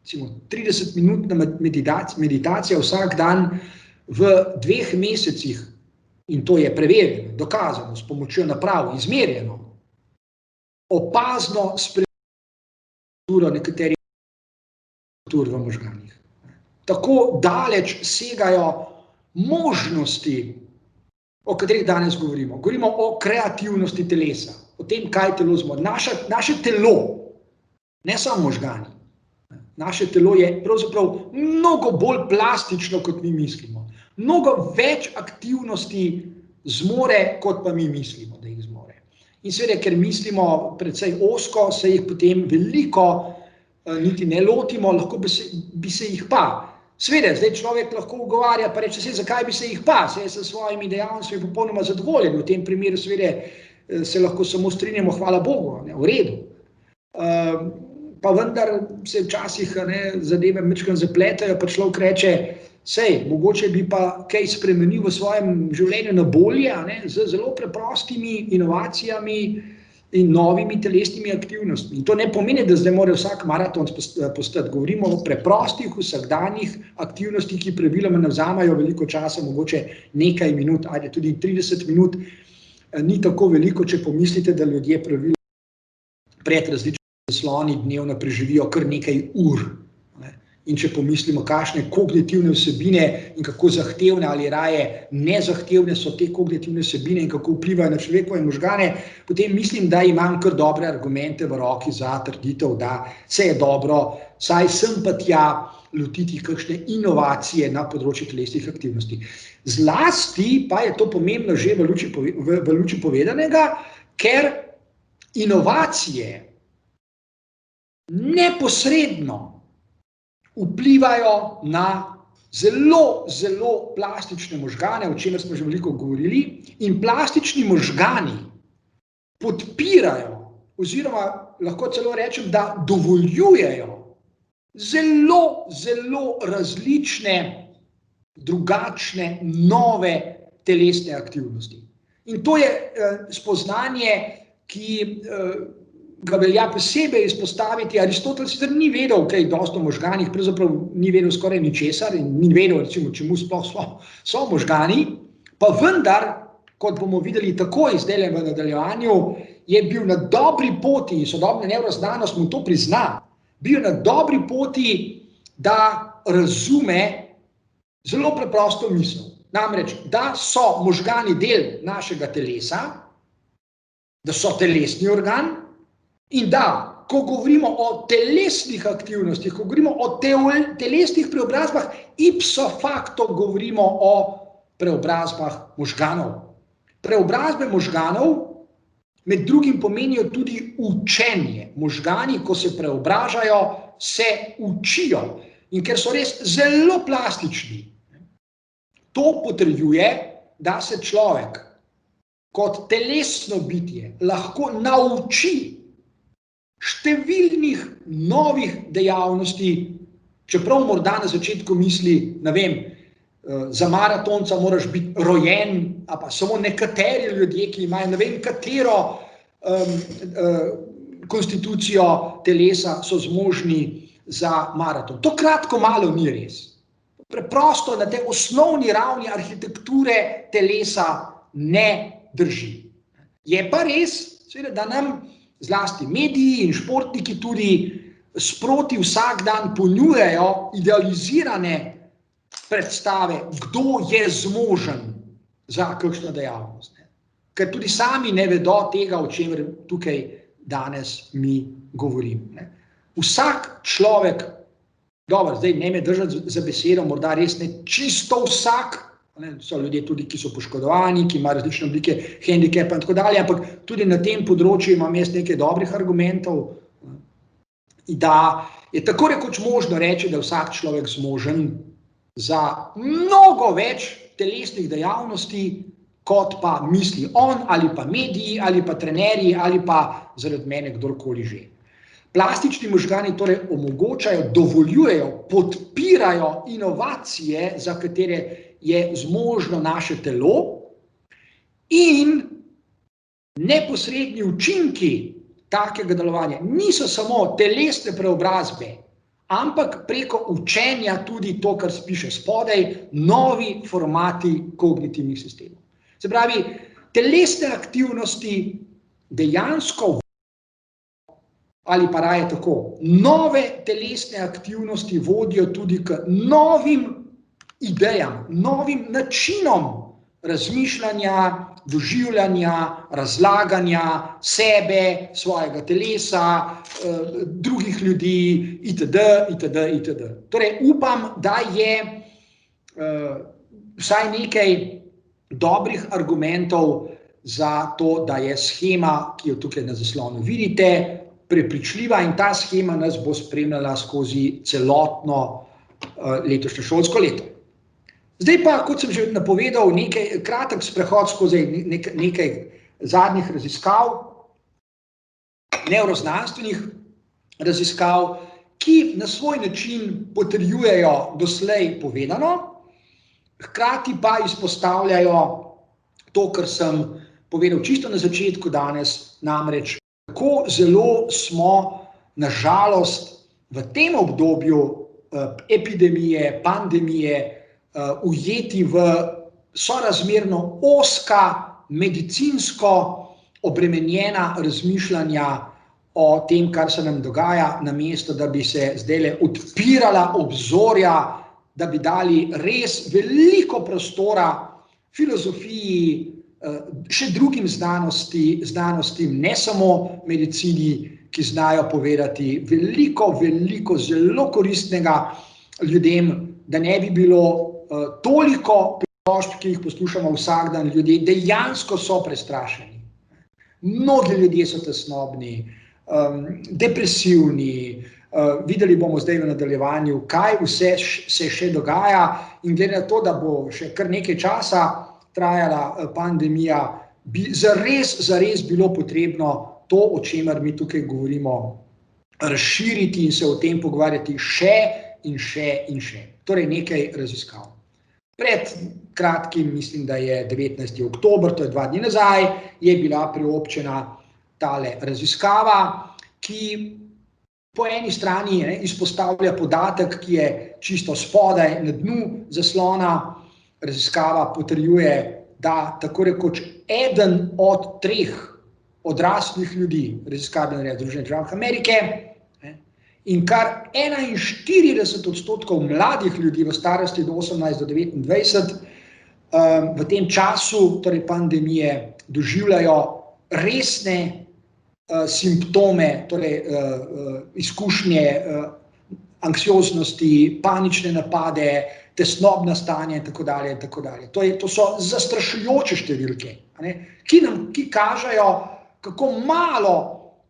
recimo 30-minutna meditacija vsak dan v 2 mesecih, in to je preverjeno, dokazano, s pomočjo naprav, izmerjeno, opazno spremenilo nekaterih struktur v možganih. Tako daleč segajo možnosti, o katerih danes govorimo. Govorimo o kreativnosti telesa, o tem, kaj telo zmore. Naše telo, ne samo možgani, naše telo je pravzaprav mnogo bolj plastično, kot mi mislimo. Mnogo več aktivnosti zmore, kot pa mi mislimo, da jih zmore. In seveda, ker mislimo precej ozko, se jih potem veliko niti ne lotimo, lahko bi se jih pa. Seveda, zdaj človek lahko ugovarja, pa reče, zakaj bi se jih pa, saj s svojimi dejavnostmi popolnoma zadovoljen. V tem primeru seveda se lahko samo strinjamo, hvala Bogu, ne, v redu. Pa vendar se včasih zadeve majčkeno zapletajo, pa človek reče, sej, mogoče bi pa kaj spremenil v svojem življenju na bolje, z zelo preprostimi inovacijami in novimi telesnimi aktivnostmi. In to ne pomeni, da zdaj mora vsak maraton postati. Govorimo o preprostih, vsakdanjih aktivnostih, ki praviloma ne vzamajo veliko časa, mogoče nekaj minut, ajde tudi 30 minut, ni tako veliko, če pomislite, da ljudje praviloma pred različnimi zasloni dnevno preživijo kar nekaj ur. In če pomislimo, kakšne kognitivne vsebine in kako zahtevne ali raje nezahtevne so te kognitivne vsebine in kako vplivajo na človekove možgane, potem mislim, da imam kar dobre argumente v roki za trditev, da se je dobro, saj sem pa tja lotiti kakšne inovacije na področju telesnih aktivnosti. Zlasti pa je to pomembno že v luči povedanega, ker inovacije neposredno vplivajo na zelo, zelo plastične možgane, o čemer smo že veliko govorili, in plastični možgani podpirajo, oziroma lahko celo rečem, da dovoljujejo zelo, zelo različne, drugačne, nove telesne aktivnosti. In to je spoznanje, ki ga velja posebej izpostaviti. Aristotel sicer ni vedel kaj dosti o možganih, pravzaprav ni vedel skoraj ničesar in ni vedel, recimo, čemu sploh so možgani, pa vendar, kot bomo videli takoj zdaj v nadaljevanju, je bil na dobri poti, sodobna nevroznanost mu to prizna, bil na dobri poti, da razume zelo preprosto misel. Namreč, da so možgani del našega telesa, da so telesni organ, in da, ko govorimo o telesnih aktivnostih, ko govorimo o telesnih preobrazbah, ipso facto govorimo o preobrazbah možganov. Preobrazbe možganov med drugim pomenijo tudi učenje. Možgani, ko se preobražajo, se učijo. In ker so res zelo plastični, to potrjuje, da se človek kot telesno bitje lahko nauči številnih novih dejavnosti, čeprav morda na začetku misli, ne vem, za maratonca moraš biti rojen, a pa samo nekateri ljudje, ki imajo ne vem katero konstitucijo telesa, so zmožni za maraton. To kratko malo ni res. Preprosto na tej osnovni ravni arhitekture telesa ne drži. Je pa res, seveda, da nam zlasti mediji in športniki tudi sproti vsak dan ponujajo idealizirane predstave, kdo je zmožen za kakšno dejavnost. Ker tudi sami ne vedo tega, o čemer tukaj danes mi govorim. Vsak človek, dobro, zdaj ne me držati za besedo, morda res ne čisto vsak, so ljudje tudi, ki so poškodovani, ki imajo različne oblike hendikepa in tako dalje, ampak tudi na tem področju imam jaz nekaj dobrih argumentov, da je tako rekoč možno reči, da je vsak človek zmožen za mnogo več telesnih dejavnosti, kot pa misli on, ali pa mediji, ali pa trenerji, ali pa zaradi mene kdorkoli že. Plastični možgani torej omogočajo, dovoljujejo, podpirajo inovacije, za katere je zmožno naše telo, in neposredni učinki takega delovanja niso samo telesne preobrazbe, ampak preko učenja tudi to, kar piše spodaj, novi formati kognitivnih sistemov. Se pravi, telesne aktivnosti dejansko ali pa raje tako, nove telesne aktivnosti vodijo tudi k novim idejam, novim načinom razmišljanja, doživljanja, razlaganja sebe, svojega telesa, drugih ljudi, itd., itd., itd. Torej, upam, da je vsaj nekaj dobrih argumentov za to, da je shema, ki jo tukaj na zaslonu vidite, prepričljiva, in ta shema nas bo spremljala skozi celotno letošnje šolsko leto. Zdaj pa, kot sem že napovedal, kratek sprehod skozi nekaj zadnjih raziskav, nevroznanstvenih raziskav, ki na svoj način potrjujejo doslej povedano, hkrati pa izpostavljajo to, kar sem povedal čisto na začetku danes, namreč kako zelo smo na žalost v tem obdobju epidemije, pandemije ujeti v sorazmerno ozka, medicinsko obremenjena razmišljanja o tem, kar se nam dogaja, namesto da bi se zdajle odpirala obzorja, da bi dali res veliko prostora filozofiji, še drugim znanostim, ne samo medicini, ki znajo povedati veliko, zelo koristnega ljudem, da ne bi bilo toliko pritožb, ki jih poslušamo vsak dan. Ljudje dejansko so prestrašeni. Mnogi ljudje so tesnobni, depresivni. Videli bomo zdaj v nadaljevanju, kaj vse se še dogaja, in glede na to, da bo še kar nekaj časa trajala pandemija, bi zares bilo potrebno to, o čemer mi tukaj govorimo, razširiti in se o tem pogovarjati še in še in še. Torej nekaj raziskav. Pred kratkim, mislim, da je 19. oktober, to je 2 dni nazaj, je bila priobčena tale raziskava, ki po eni strani izpostavlja podatek, ki je čisto spodaj na dnu zaslona. Raziskava potrjuje, da tako rekoč eden od 3 odraslih ljudi, raziskave naredijo Združene države Amerike, in kar 41% mladih ljudi v starosti do 18 do 29 v tem času, torej pandemije, doživljajo resne simptome, torej izkušnje anksioznosti, panične napade, tesnobna stanja in tako dalje in tako dalje. To so zastrašujoče številke, ki kažejo, kako malo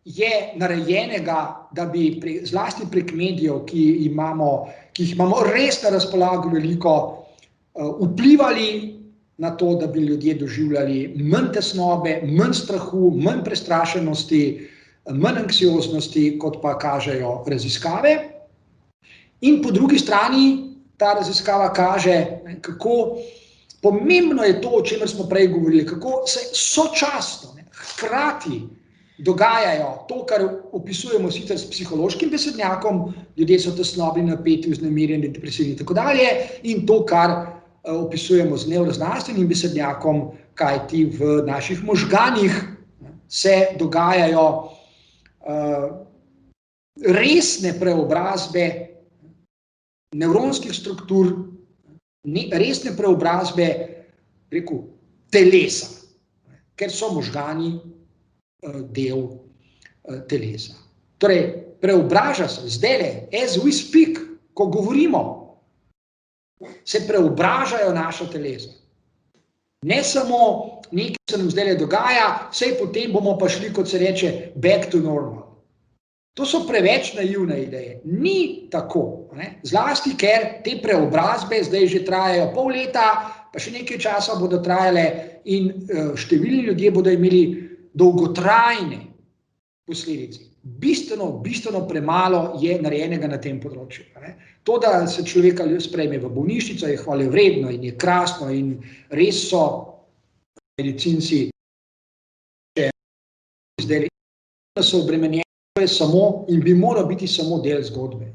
je narejenega, da bi zlasti prek medijev, ki jih imamo res na razpolago veliko, vplivali na to, da bi ljudje doživljali manj tesnobe, manj strahu, manj prestrašenosti, manj anksioznosti, kot pa kažejo raziskave. In po drugi strani ta raziskava kaže, kako pomembno je to, o čemer smo prej govorili, kako se sočasno, hkrati dogajajo to, kar opisujemo sicer s psihološkim besednjakom, ljudje so tesnobni, napeti, vznemirjeni, depresivni in tako dalje, in to, kar opisujemo z nevroznanstvenim besednjakom, kajti v naših možganih se dogajajo resne preobrazbe nevronskih struktur, resne preobrazbe, rekel, telesa, ker so možgani del telesa. Torej, preobraža se zdajle, as we speak, ko govorimo, se preobražajo naša telesa. Ne samo nekaj, se nam zdajle dogaja, sej potem bomo pa šli, kot se reče, back to normal. To so preveč naivne ideje. Ni tako, zlasti, ker te preobrazbe zdaj že trajajo pol leta, pa še nekaj časa bodo trajale in številni ljudje bodo imeli dolgotrajne posledice. Bistveno premalo je narejenega na tem področju. To, da se človeka sprejme v bolnišnico, je hvalevredno in je krasno in res so medicinci zdaj so obremenjeni, to je samo in bi moral biti samo del zgodbe.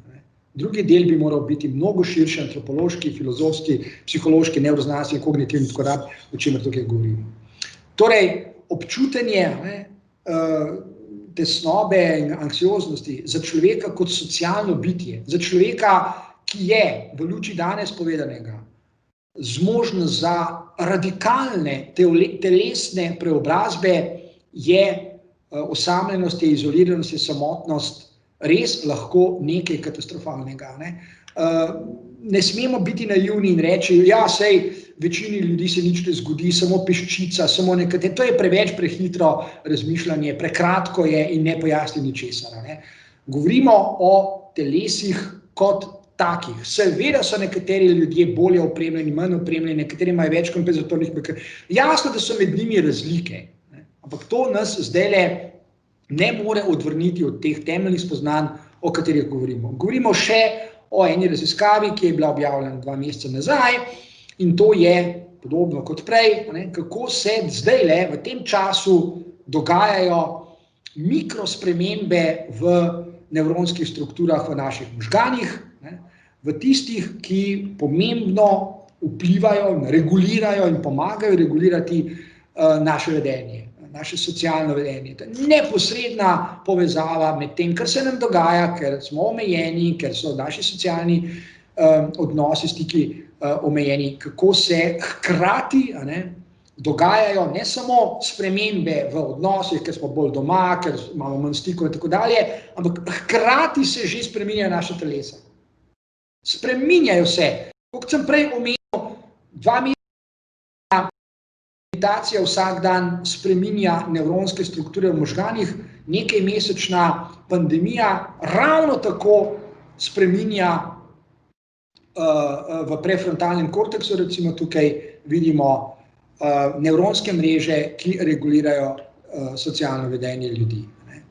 Drugi del bi moral biti mnogo širši, antropološki, filozofski, psihološki, nevroznanstveni, kognitivni, tako da, o čemer tukaj govorimo. Torej, občutenje tesnobe in anksioznosti za človeka kot socialno bitje, za človeka, ki je v luči danes povedanega zmožen za radikalne telesne preobrazbe, je osamljenost, je izoliranost, je samotnost res lahko nekaj katastrofalnega. Ne smemo biti naivni in reči, ja, sej večini ljudi se nič ne zgodi, samo peščica, samo nekatere. To je preveč prehitro razmišljanje, prekratko je in ne pojasni ničesar. Govorimo o telesih kot takih. Seveda so nekateri ljudje bolje opremljeni, manj opremljeni, nekateri imajo več kompenzatornih mehanizmov. Jasno, da so med njimi razlike, ampak to nas zdajle ne more odvrniti od teh temeljnih spoznanj, o katerih govorimo. Govorimo še o eni raziskavi, ki je bila objavljena 2 meseca nazaj, in to je podobno kot prej, kako se zdajle v tem času dogajajo mikrospremembe v nevronskih strukturah v naših možganih, v tistih, ki pomembno vplivajo, regulirajo in pomagajo regulirati naše vedenje, naše socialno vedenje. To je neposredna povezava med tem, kar se nam dogaja, ker smo omejeni, ker so naši socialni odnosi, stiki omejeni, kako se hkrati dogajajo ne samo spremembe v odnosih, ker smo bolj doma, ker imamo manj stikov in tako dalje, ampak hkrati se že spreminjajo naše telesa. Spreminjajo se. Kot sem prej omenil, 2 meseca meditacija vsak dan spreminja nevronske strukture v možganih, nekaj mesečna pandemija ravno tako spreminja v prefrontalnem korteksu, recimo tukaj vidimo nevronske mreže, ki regulirajo socialno vedenje ljudi.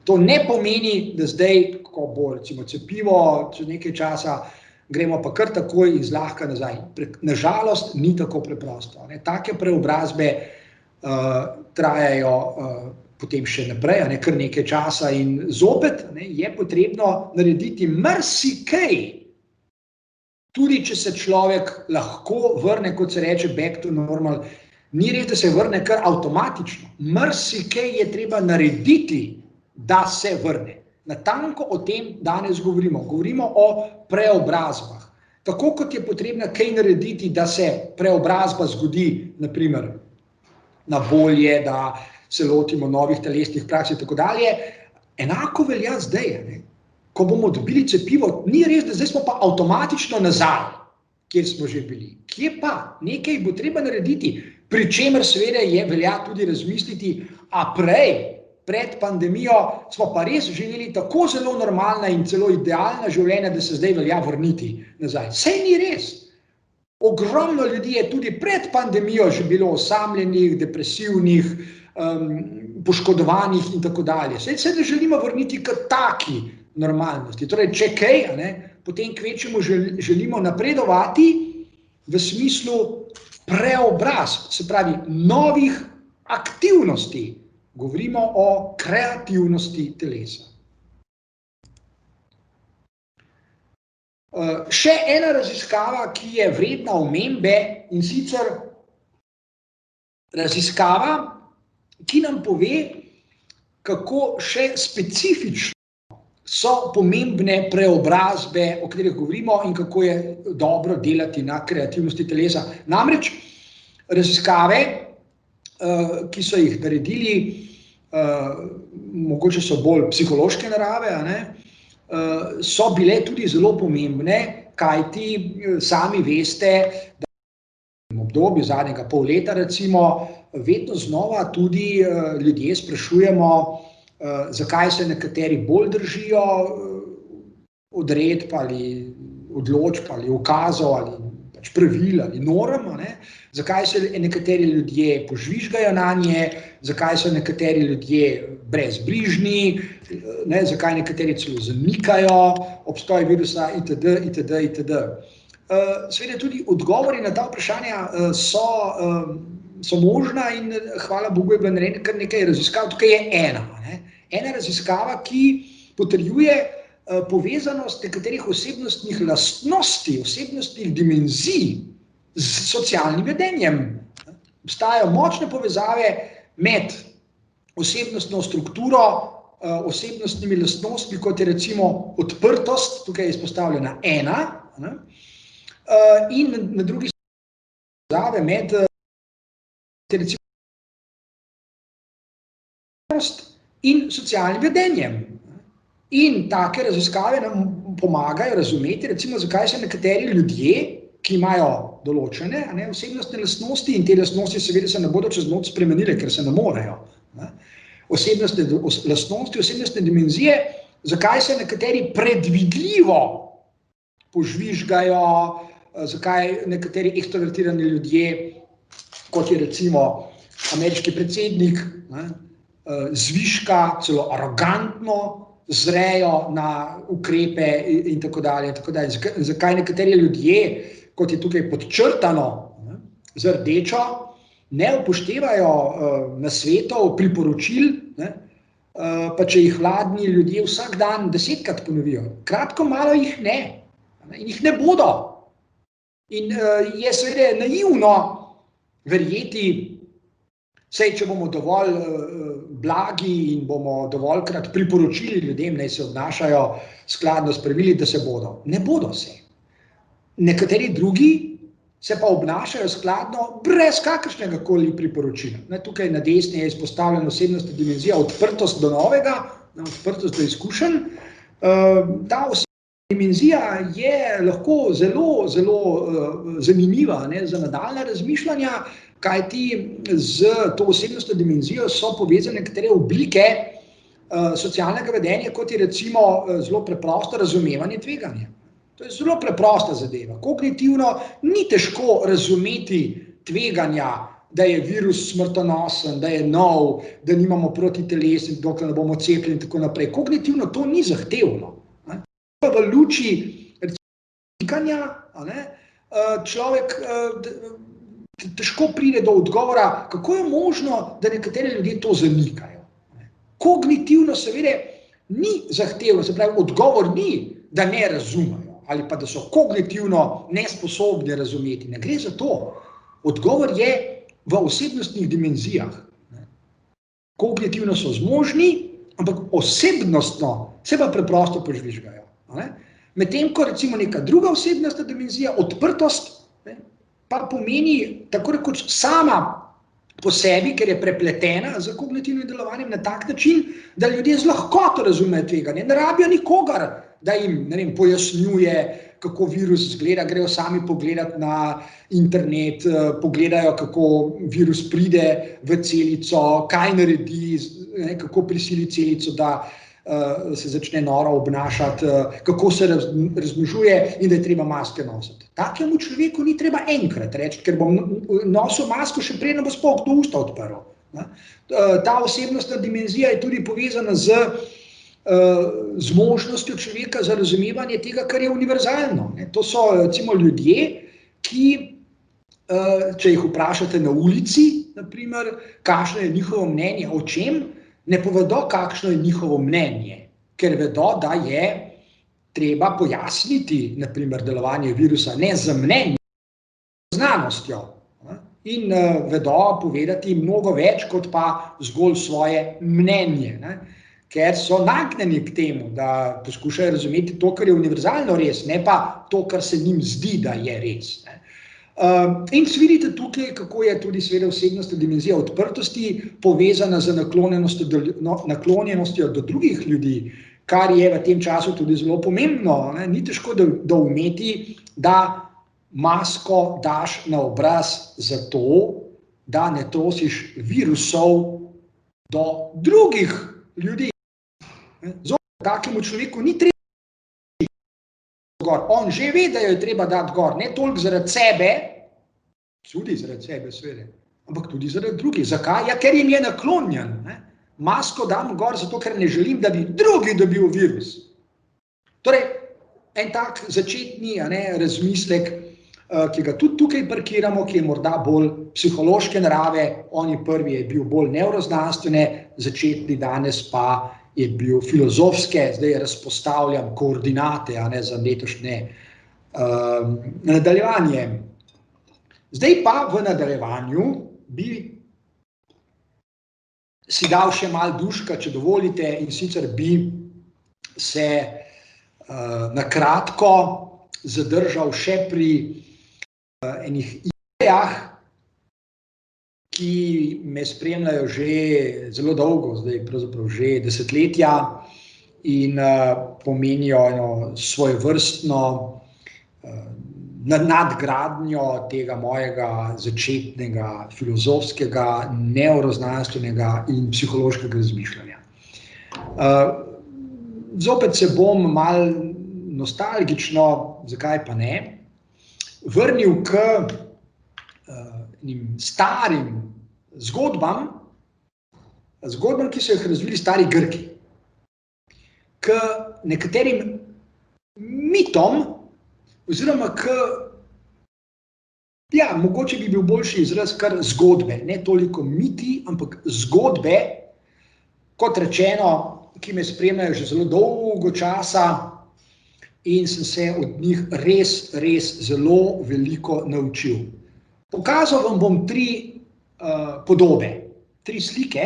To ne pomeni, da zdaj, ko bo recimo cepivo, čez nekaj časa, gremo pa kar takoj in zlahka nazaj. Nažalost, ni tako preprosto. Take preobrazbe trajajo potem še naprej, kar nekaj časa in zopet je potrebno narediti marsikaj, tudi če se človek lahko vrne, kot se reče, back to normal, ni res, da se vrne kar avtomatično. Marsikaj je treba narediti, da se vrne. Natanko o tem danes govorimo. Govorimo o preobrazbah. Tako kot je potrebno kaj narediti, da se preobrazba zgodi, naprimer, na bolje, da se lotimo novih telesnih praks in tako dalje, Enako velja zdaj, ne? Ko bomo dobili cepivo, ni res, da zdaj smo pa avtomatično nazaj, kjer smo že bili. Kje pa? Nekaj bo treba narediti, pri čemer seveda velja tudi razmisliti, a pred pandemijo smo pa res živeli tako zelo normalna in celo idealna življenja, da se zdaj velja vrniti nazaj. Saj ni res. Ogromno ljudi je tudi pred pandemijo že bilo osamljenih, depresivnih, poškodovanih in tako dalje. Saj se ne želimo vrniti k taki normalnosti. Torej, če kaj, potem kvečemu želimo napredovati v smislu preobrazb, se pravi novih aktivnosti. Govorimo o kreativnosti telesa. Še ena raziskava, ki je vredna omembe, in sicer raziskava, ki nam pove, kako še specifično so pomembne preobrazbe, o katerih govorimo, in kako je dobro delati na kreativnosti telesa. Namreč raziskave, ki so jih naredili, mogoče so bolj psihološke narave, so bile tudi zelo pomembne, kajti sami veste, da v obdobju zadnjega pol leta recimo vedno znova tudi ljudje sprašujemo, zakaj se nekateri bolj držijo odredb ali odločb ali ukazov ali pač pravil ali norm, zakaj se nekateri ljudje požvižgajo nanje, zakaj so nekateri ljudje brezbrižni, zakaj nekateri celo zanikajo obstoj virusa itd. itd. Seveda tudi odgovori na ta vprašanja so možna in hvala Bogu je bilo narejenih kar nekaj raziskav. Tukaj je ena raziskava, ki potrjuje povezanost nekaterih osebnostnih lastnosti, osebnostnih dimenzij z socialnim vedenjem. Obstajajo močne povezave med osebnostno strukturo, osebnostnimi lastnostmi, kot je recimo odprtost, tukaj je izpostavljena 1, in na drugi strani povezave med recimo in socialnim vedenjem. In take raziskave nam pomagajo razumeti, recimo, zakaj se nekateri ljudje, ki imajo določene osebnostne lastnosti, in te lastnosti seveda se ne bodo čez noč spremenile, ker se ne morejo. Osebnostne lastnosti, osebnostne dimenzije, zakaj se nekateri predvidljivo požvižgajo, zakaj nekateri ekstrovertirani ljudje, kot je recimo ameriški predsednik, zviška, celo arogantno zrejo na ukrepe in tako dalje. Zakaj nekateri ljudje, kot je tukaj podčrtano z rdečo, ne upoštevajo nasvetov, priporočil, pa če jih vladni ljudje vsak dan 10-krat ponovijo. Kratko malo jih ne. In jih ne bodo. In je seveda naivno verjeti, saj če bomo dovolj blagi in bomo dovoljkrat priporočili ljudem, naj se obnašajo skladno s pravili, da se bodo. Ne bodo se. Nekateri drugi se pa obnašajo skladno brez kakršnega koli priporočila. Tukaj na desni je izpostavljena osebnostna dimenzija, odprtost do novega, odprtost do izkušenj. Ta osebnostna dimenzija je lahko zelo, zelo zanimiva za nadaljnja razmišljanja, kajti z to osebnostno dimenzijo so povezane nekatere oblike socialnega vedenja, kot je recimo zelo preprosto razumevanje tveganja. To je zelo preprosta zadeva. Kognitivno ni težko razumeti tveganja, da je virus smrtonosen, da je nov, da nimamo protiteles, dokler ne bomo cepljeni in tako naprej. Kognitivno to ni zahtevno. V luči tveganja človek težko pride do odgovora, kako je možno, da nekateri ljudje to zanikajo. Kognitivno seveda ni zahtevno, se pravi, odgovor ni, da ne razumejo ali pa da so kognitivno nesposobni razumeti. Ne gre za to. Odgovor je v osebnostnih dimenzijah. Kognitivno so zmožni, ampak osebnostno se pa preprosto požvižgajo. Medtem ko recimo neka druga osebnostna dimenzija, odprtost, pa pomeni tako rekoč sama po sebi, ker je prepletena z kognitivnim delovanjem na tak način, da ljudje z lahkoto razumejo tveganje. Ne rabijo nikogar, da jim, ne vem, pojasnjuje, kako virus izgleda, grejo sami pogledati na internet, pogledajo, kako virus pride v celico, kaj naredi, kako prisili celico, da se začne noro obnašati, kako se razmnožuje in da je treba maske nositi. Takemu človeku ni treba enkrat reči, ker bom nosil masko še preden bo sploh do usta odprl. Ta osebnostna dimenzija je tudi povezana z možnostjo človeka za razumevanje tega, kar je univerzalno. To so recimo ljudje, ki, če jih vprašate na ulici, naprimer, kakšno je njihovo mnenje o čem, ne povedo, kakšno je njihovo mnenje, ker vedo, da je treba pojasniti, naprimer, delovanje virusa ne z mnenjem, z znanostjo. In vedo povedati mnogo več, kot pa zgolj svoje mnenje. Ker so nagnjeni k temu, da poskušajo razumeti to, kar je univerzalno res, ne pa to, kar se njim zdi, da je res. In vidite tukaj, kako je tudi seveda osebnostna dimenzija odprtosti povezana z naklonjenostjo do drugih ljudi, kar je v tem času tudi zelo pomembno. Ni težko doumeti, da masko daš na obraz zato, da ne trosiš virusov do drugih ljudi. Zopet, takemu človeku ni treba gor. On že ve, da jo je treba dati gor, ne toliko zaradi sebe, tudi zaradi sebe, seveda, ampak tudi zaradi drugih. Zakaj? Ja, ker jim je naklonjen. Masko dam gor zato, ker ne želim, da bi drugi dobil virus. Torej, en tak začetni razmislek, ki ga tudi tukaj parkiramo, ki je morda bolj psihološke narave, oni prvi je bil bolj nevroznanstvene, začetni danes pa je bil filozofske, zdaj razpostavljam koordinate za letošnje nadaljevanje. Zdaj pa v nadaljevanju bi si dal še malo duška, če dovolite, in sicer bi se na kratko zadržal še pri enih idejah, ki me spremljajo že zelo dolgo, zdaj pravzaprav že desetletja in pomenijo eno svojevrstno nadgradnjo tega mojega začetnega filozofskega, nevroznanstvenega in psihološkega razmišljanja. Zopet se bom malo nostalgično, zakaj pa ne, vrnil k starim zgodbam, ki so jih razvili stari Grki, k nekaterim mitom, oziroma mogoče bi bil boljši izraz kar zgodbe, ne toliko miti, ampak zgodbe, kot rečeno, ki me spremljajo že zelo dolgo časa in sem se od njih res zelo veliko naučil. Pokazal vam bom 3 podobe, 3 slike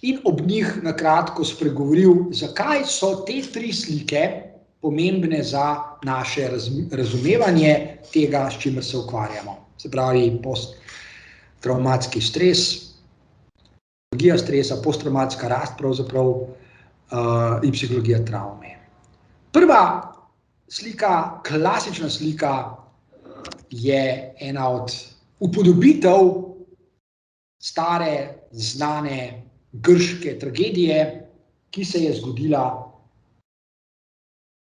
in ob njih na kratko spregovoril, zakaj so te 3 slike pomembne za naše razumevanje tega, s čimer se ukvarjamo. Se pravi, posttravmatski stres, psihologija stresa, posttravmatska rast pravzaprav in psihologija travme. Prva slika, klasična slika, je ena od upodobitev stare, znane grške tragedije, ki se je zgodila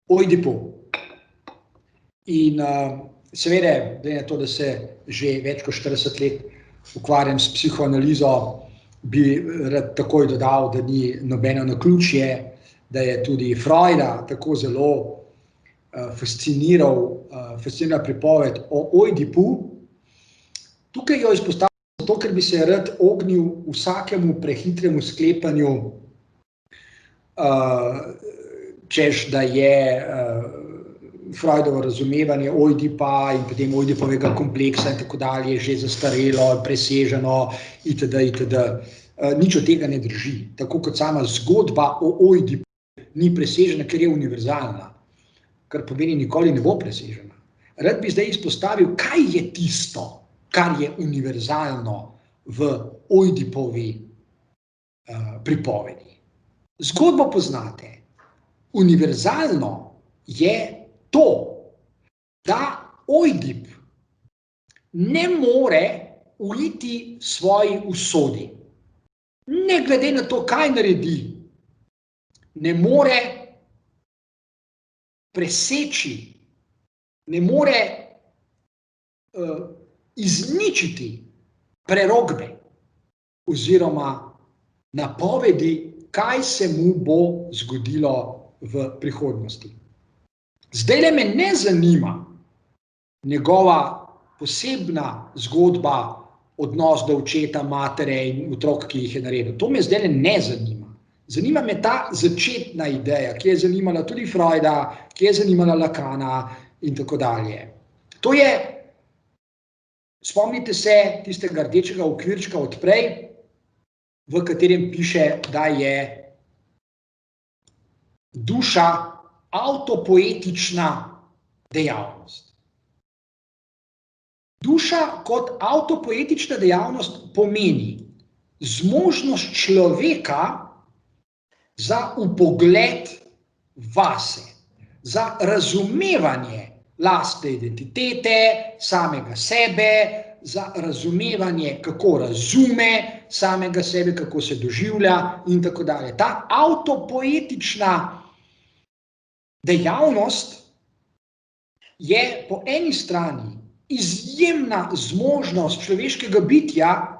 Ojdipu. In seveda, glede na to, da se že več kot 40 let ukvarjam s psihoanalizo, bi rad takoj dodal, da ni nobeno naključje, da je tudi Freuda tako zelo fascinira pripoved o Ojdipu. Tukaj jo izpostavljam zato, ker bi se rad ognil vsakemu prehitremu sklepanju, češ, da je Freudovo razumevanje Ojdipa in potem Ojdipovega kompleksa in tako dalje že zastarelo, preseženo itd. Nič od tega ne drži. Tako kot sama zgodba o Ojdipu ni presežena, ker je univerzalna, kar pomeni nikoli ne bo presežena. Rad bi zdaj izpostavil, kaj je tisto, kar je univerzalno v Ojdipovi pripovedi. Zgodbo poznate. Univerzalno je to, da Ojdip ne more uiti svoji usodi. Ne glede na to, kaj naredi, ne more preseči, ne more izničiti prerokbe oziroma napovedi, kaj se mu bo zgodilo v prihodnosti. Zdajle me ne zanima njegova posebna zgodba, odnos do očeta, matere in otrok, ki jih je naredil. To me zdajle ne zanima. Zanima me ta začetna ideja, ki je zanimala tudi Freuda, ki je zanimala Lacana in tako dalje. To je, spomnite se tistega rdečega okvirčka od prej, v katerem piše, da je duša avtopoetična dejavnost. Duša kot avtopoetična dejavnost pomeni zmožnost človeka za vpogled vase, za razumevanje lastne identitete, samega sebe, za razumevanje, kako razume samega sebe, kako se doživlja in tako dalje. Ta avtopoetična dejavnost je po eni strani izjemna zmožnost človeškega bitja,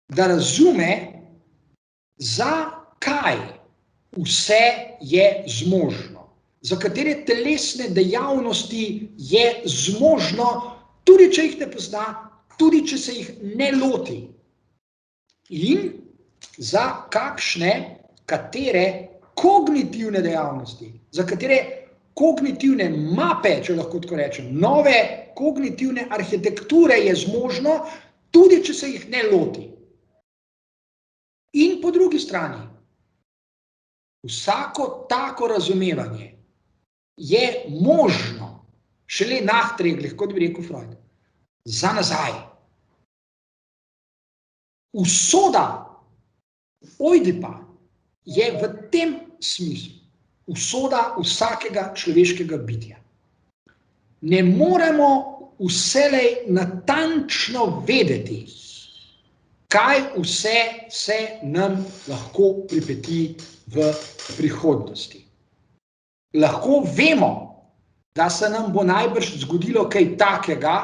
da razume, za kaj vse je zmožno, za katere telesne dejavnosti je zmožno, tudi če jih ne pozna, tudi če se jih ne loti. In za katere kognitivne dejavnosti, za katere kognitivne mape, če lahko tako rečem, nove kognitivne arhitekture je zmožno, tudi če se jih ne loti. In po drugi strani, vsako tako razumevanje je možno, šele nachträglich, kot bi rekel Freud, za nazaj. Usoda Ojdipa je v tem smislu usoda vsakega človeškega bitja. Ne moremo vselej natančno vedeti, kaj vse se nam lahko pripeti v prihodnosti. Lahko vemo, da se nam bo najbrž zgodilo kaj takega,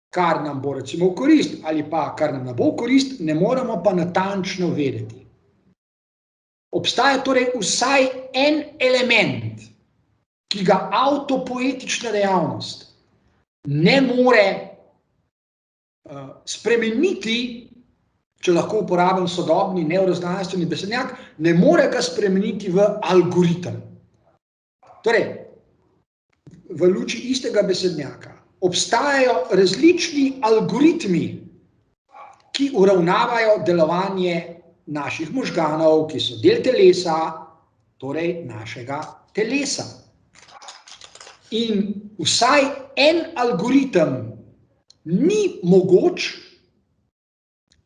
kar nam bo recimo v korist, ali pa kar nam ne bo v korist, ne moremo pa natančno vedeti. Obstaja torej vsaj en element, ki ga avtopoetična dejavnost ne more spremeniti, če lahko uporabim sodobni nevroznanstveni besednjak, ne more ga spremeniti v algoritem. Torej, v luči istega besednjaka obstajajo različni algoritmi, ki uravnavajo delovanje naših možganov, ki so del telesa, torej našega telesa. In vsaj en algoritem ni mogoč,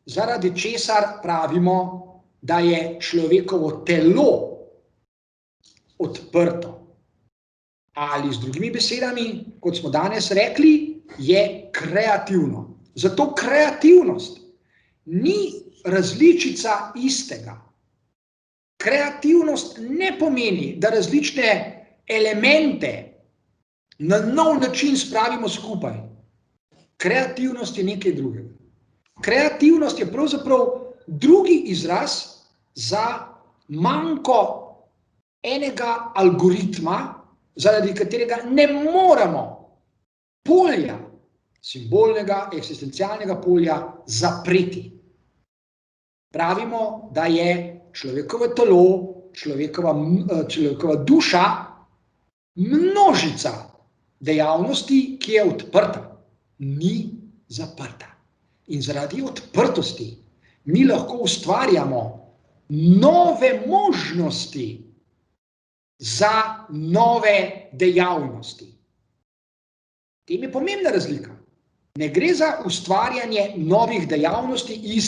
zaradi česar pravimo, da je človekovo telo odprto. Ali z drugimi besedami, kot smo danes rekli, je kreativno. Zato kreativnost ni različica istega. Kreativnost ne pomeni, da različne elemente na nov način spravimo skupaj. Kreativnost je nekaj drugega. Kreativnost je pravzaprav drugi izraz za manko enega algoritma, zaradi katerega ne moremo polja, simbolnega, eksistencialnega polja, zapreti. Pravimo, da je človekovo telo, človekova duša množica dejavnosti, ki je odprta, ni zaprta. In zaradi odprtosti mi lahko ustvarjamo nove možnosti za nove dejavnosti. Tem je pomembna razlika. Ne gre za ustvarjanje novih dejavnosti iz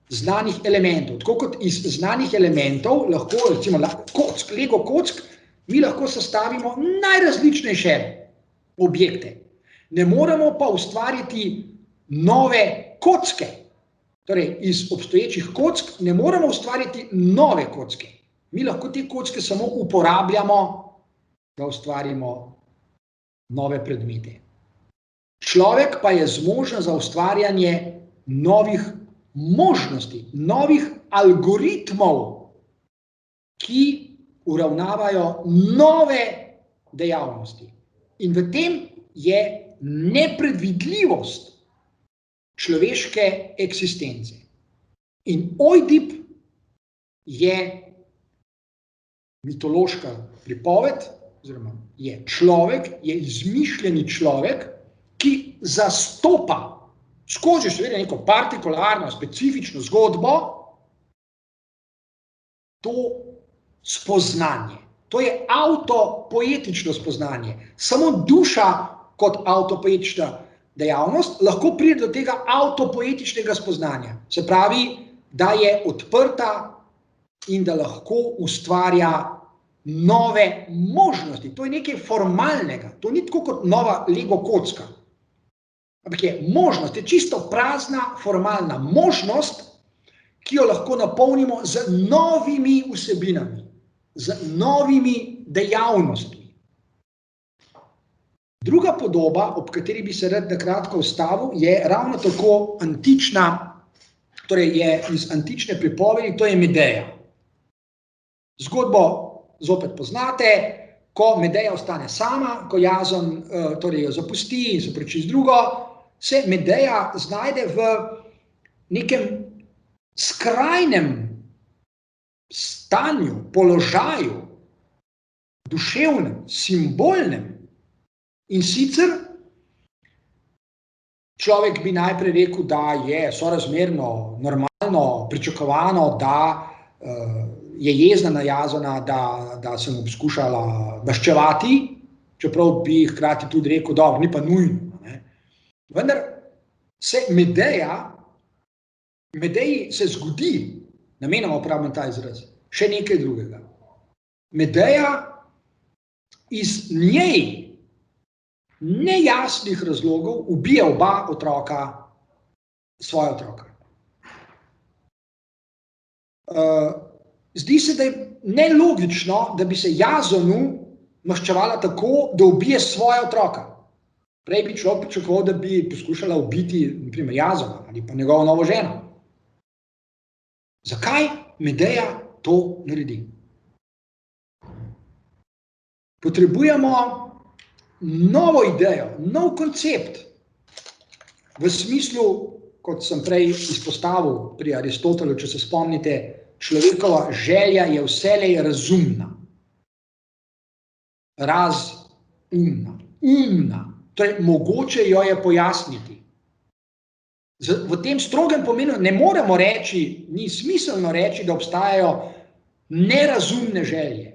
znanih elementov. Tako kot iz znanih elementov lahko, recimo Lego kock, mi lahko sestavimo najrazličnejše objekte. Ne moremo pa ustvariti nove kocke. Torej, iz obstoječih kock ne moremo ustvariti nove kocke. Mi lahko te kocke samo uporabljamo, da ustvarimo nove predmete. Človek pa je zmožen za ustvarjanje novih možnosti, novih algoritmov, ki uravnavajo nove dejavnosti. In v tem je nepredvidljivost človeške eksistence. In Ojdip je mitološka pripoved, oziroma je človek, je izmišljeni človek, ki zastopa skozi seveda neko partikularno, specifično zgodbo to spoznanje. To je avtopoetično spoznanje. Samo duša kot avtopoetična dejavnost lahko pride do tega avtopoetičnega spoznanja. Se pravi, da je odprta in da lahko ustvarja nove možnosti. To je nekaj formalnega. To ni tako kot nova Lego kocka. Ampak je možnost, je čisto prazna formalna možnost, ki jo lahko napolnimo z novimi vsebinami, z novimi dejavnostmi. Druga podoba, ob kateri bi se rad na kratko ustavil, je ravno tako antična, torej je iz antične pripovedi, to je Medeja. Zgodbo zopet poznate, ko Medeja ostane sama, ko Jazon torej jo zapusti in se preči z drugo, se Medeja znajde v nekem skrajnem stanju, položaju, duševnem, simbolnem. In sicer človek bi najprej rekel, da je sorazmerno, normalno, pričakovano, da je jezna na Jazona, da se mu poskušala maščevati, čeprav bi hkrati tudi rekel, dobro, ni pa nujno. Vendar se Medeji se zgodi, namenoma uporabljam ta izraz, še nekaj drugega. Medeja iz njej nejasnih razlogov ubije oba otroka, svoja otroka. Zdi se, da je nelogično, da bi se Jazonu maščevala tako, da ubije svoja otroka. Prej bi človek pričakoval, da bi poskušala ubiti na primer Jazona ali pa njegovo novo ženo. Zakaj Medeja to naredi? Potrebujemo novo idejo, nov koncept. V smislu, kot sem prej izpostavil pri Aristotelu, če se spomnite, človekova želja je vselej razumna. Razumna. Umna. Torej, mogoče jo je pojasniti. V tem strogem pomenu ne moremo reči, ni smiselno reči, da obstajajo nerazumne želje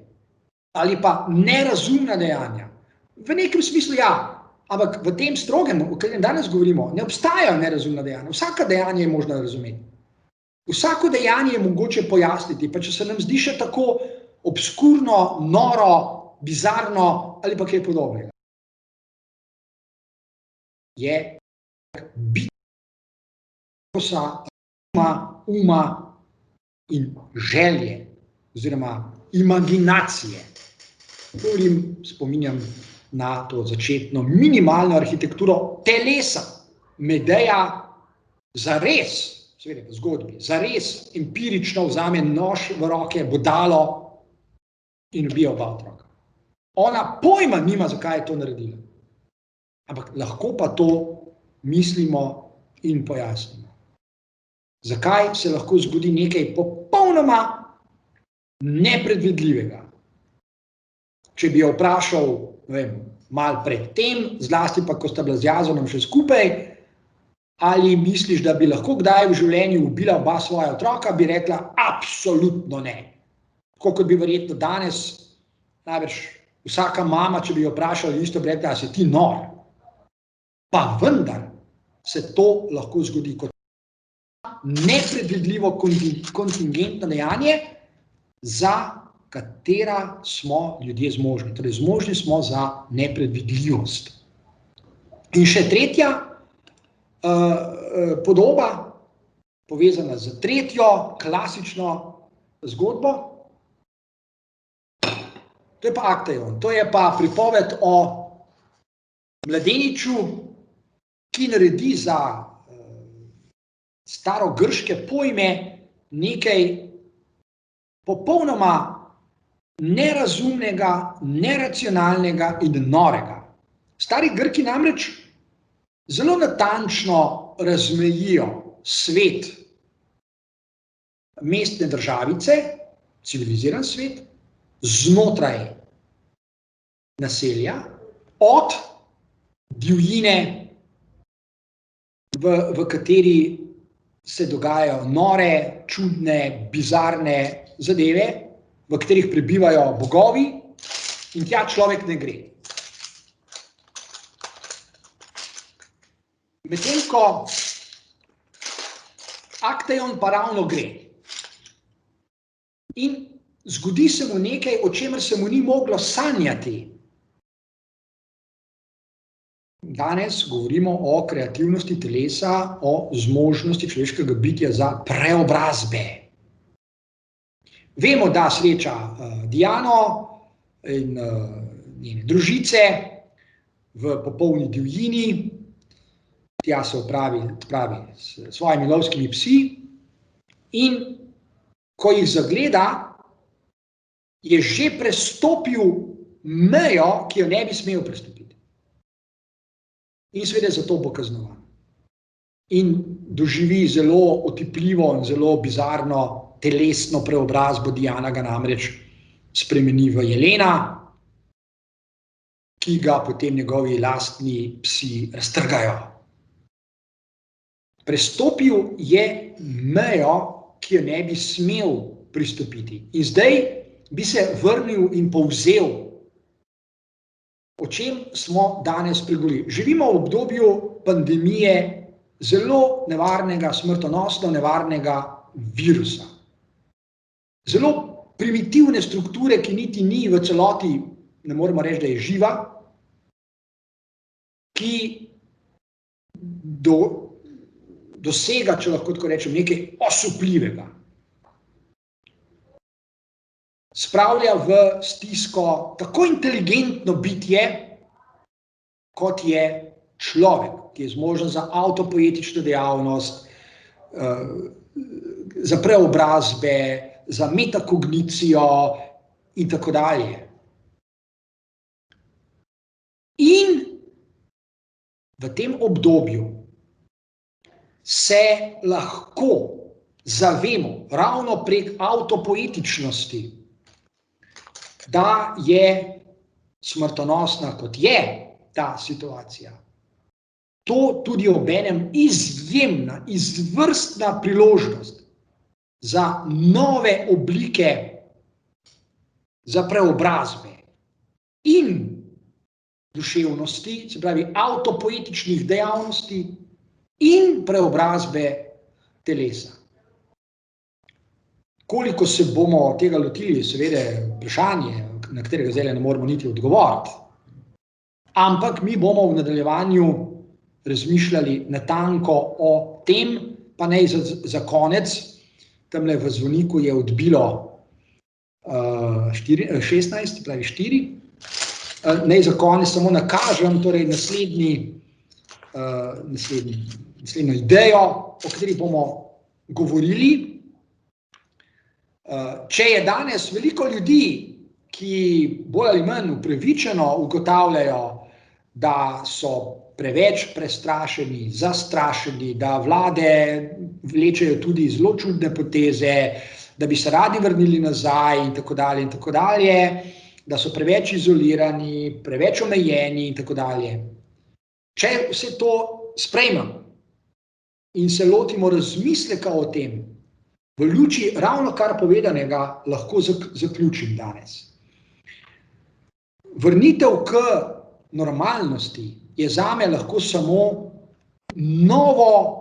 ali pa nerazumna dejanja. V nekem smislu ja, ampak v tem strogem, o katerem danes govorimo, ne obstajajo nerazumna dejanja. Vsaka dejanje je možno razumeti. Vsako dejanje je mogoče pojasniti, pa če se nam zdi še tako obskurno, noro, bizarno ali pa kaj podobnega. Je bit uma in želje oziroma imaginacije. Spominjam na to začetno minimalno arhitekturo telesa. Medeja zares, seveda v zgodbi, zares empirično vzame nož v roke, bodalo in ubije oba otroka. Ona pojma nima, zakaj je to naredila. Ampak lahko pa to mislimo in pojasnimo. Zakaj se lahko zgodi nekaj popolnoma nepredvidljivega? Če bi jo vprašal, ne vem, malo pred tem, zlasti pa, ko sta bila z Jazonom še skupaj, ali misliš, da bi lahko kdaj v življenju ubila oba svoja otroka, bi rekla, absolutno ne. Tako kot bi verjetno danes, najbrž vsaka mama, če bi jo vprašala isto, bi rekla, si ti nor. Pa vendar, se to lahko zgodi kot nepredvidljivo kontingentno dejanje, za katera smo ljudje zmožni. Torej, zmožni smo za nepredvidljivost. In še tretja podoba, povezana z tretjo klasično zgodbo, to je pa Aktaion. To je pa pripoved o mladeniču, ki naredi za starogrške pojme nekaj popolnoma nerazumnega, neracionalnega in norega. Stari Grki namreč zelo natančno razmejijo svet mestne državice, civiliziran svet, znotraj naselja, od divjine, v kateri se dogajajo nore, čudne, bizarne zadeve, v katerih prebivajo bogovi, in tja človek ne gre. Medtem ko Aktaion pa ravno gre. In zgodi se mu nekaj, o čemer se mu ni moglo sanjati. Danes govorimo o kreativnosti telesa, o zmožnosti človeškega bitja za preobrazbe. Vemo, da sreča Diano in njene družice v popolni divjini, tja se odpravi s svojimi lovskimi psi, in ko jih zagleda, je že prestopil mejo, ki jo ne bi smel prestopiti. In seveda zato bo kaznovan. In doživi zelo otipljivo in zelo bizarno telesno preobrazbo. Diana ga namreč spremeni v jelena, ki ga potem njegovi lastni psi raztrgajo. Prestopil je mejo, ki jo ne bi smel pristopiti. In zdaj bi se vrnil in povzel, o čem smo danes pregovorili. Živimo v obdobju pandemije zelo nevarnega, smrtonosno nevarnega virusa. Zelo primitivne strukture, ki niti ni v celoti, ne moremo reči, da je živa, ki dosega, če lahko tako rečem, nekaj osupljivega. Spravlja v stisko tako inteligentno bitje, kot je človek, ki je zmožen za avtopoetično dejavnost, za preobrazbe, za metakognicijo in tako dalje. In v tem obdobju se lahko zavemo ravno prek avtopoetičnosti, da je smrtonosna, kot je ta situacija. To tudi obenem izjemna, izvrstna priložnost za nove oblike, za preobrazbe in duševnosti, se pravi avtopoetičnih dejavnosti in preobrazbe telesa. Koliko se bomo tega lotili, seveda vprašanje, na katerega zdaj ne moramo niti odgovoriti. Ampak mi bomo v nadaljevanju razmišljali natanko o tem, pa naj za konec, tamle v zvoniku je odbilo 16, pravi 4. Naj za konec samo nakažem, torej naslednjo idejo, o kateri bomo govorili. Če je danes veliko ljudi, ki bolj ali manj upravičeno ugotavljajo, da so preveč prestrašeni, zastrašeni, da vlade vlečejo tudi zelo čudne poteze, da bi se radi vrnili nazaj in tako dalje, da so preveč izolirani, preveč omejeni in tako dalje. Če vse to sprejmem in se lotimo razmisleka o tem, v luči ravno kar povedanega lahko zaključim danes. Vrnitev k normalnosti je zame lahko samo novo,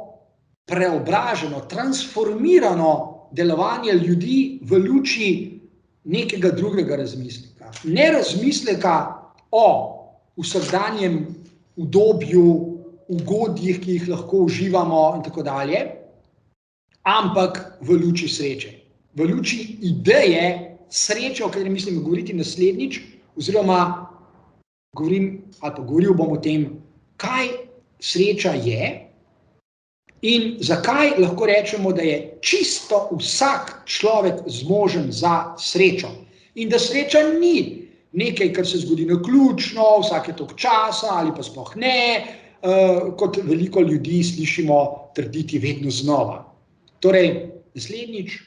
preobraženo, transformirano delovanje ljudi v luči nekega drugega razmisleka. Ne razmisleka o vsakdanjem udobju, ugodjih, ki jih lahko uživamo in tako dalje, ampak v luči sreče. V luči ideje sreče, o kateri mislim govoriti naslednjič, oziroma govoril bom o tem, kaj sreča je in zakaj lahko rečemo, da je čisto vsak človek zmožen za srečo. In da sreča ni nekaj, kar se zgodi naključno, vsake toliko časa ali pa sploh ne, kot veliko ljudi slišimo trditi vedno znova. Torej, naslednjič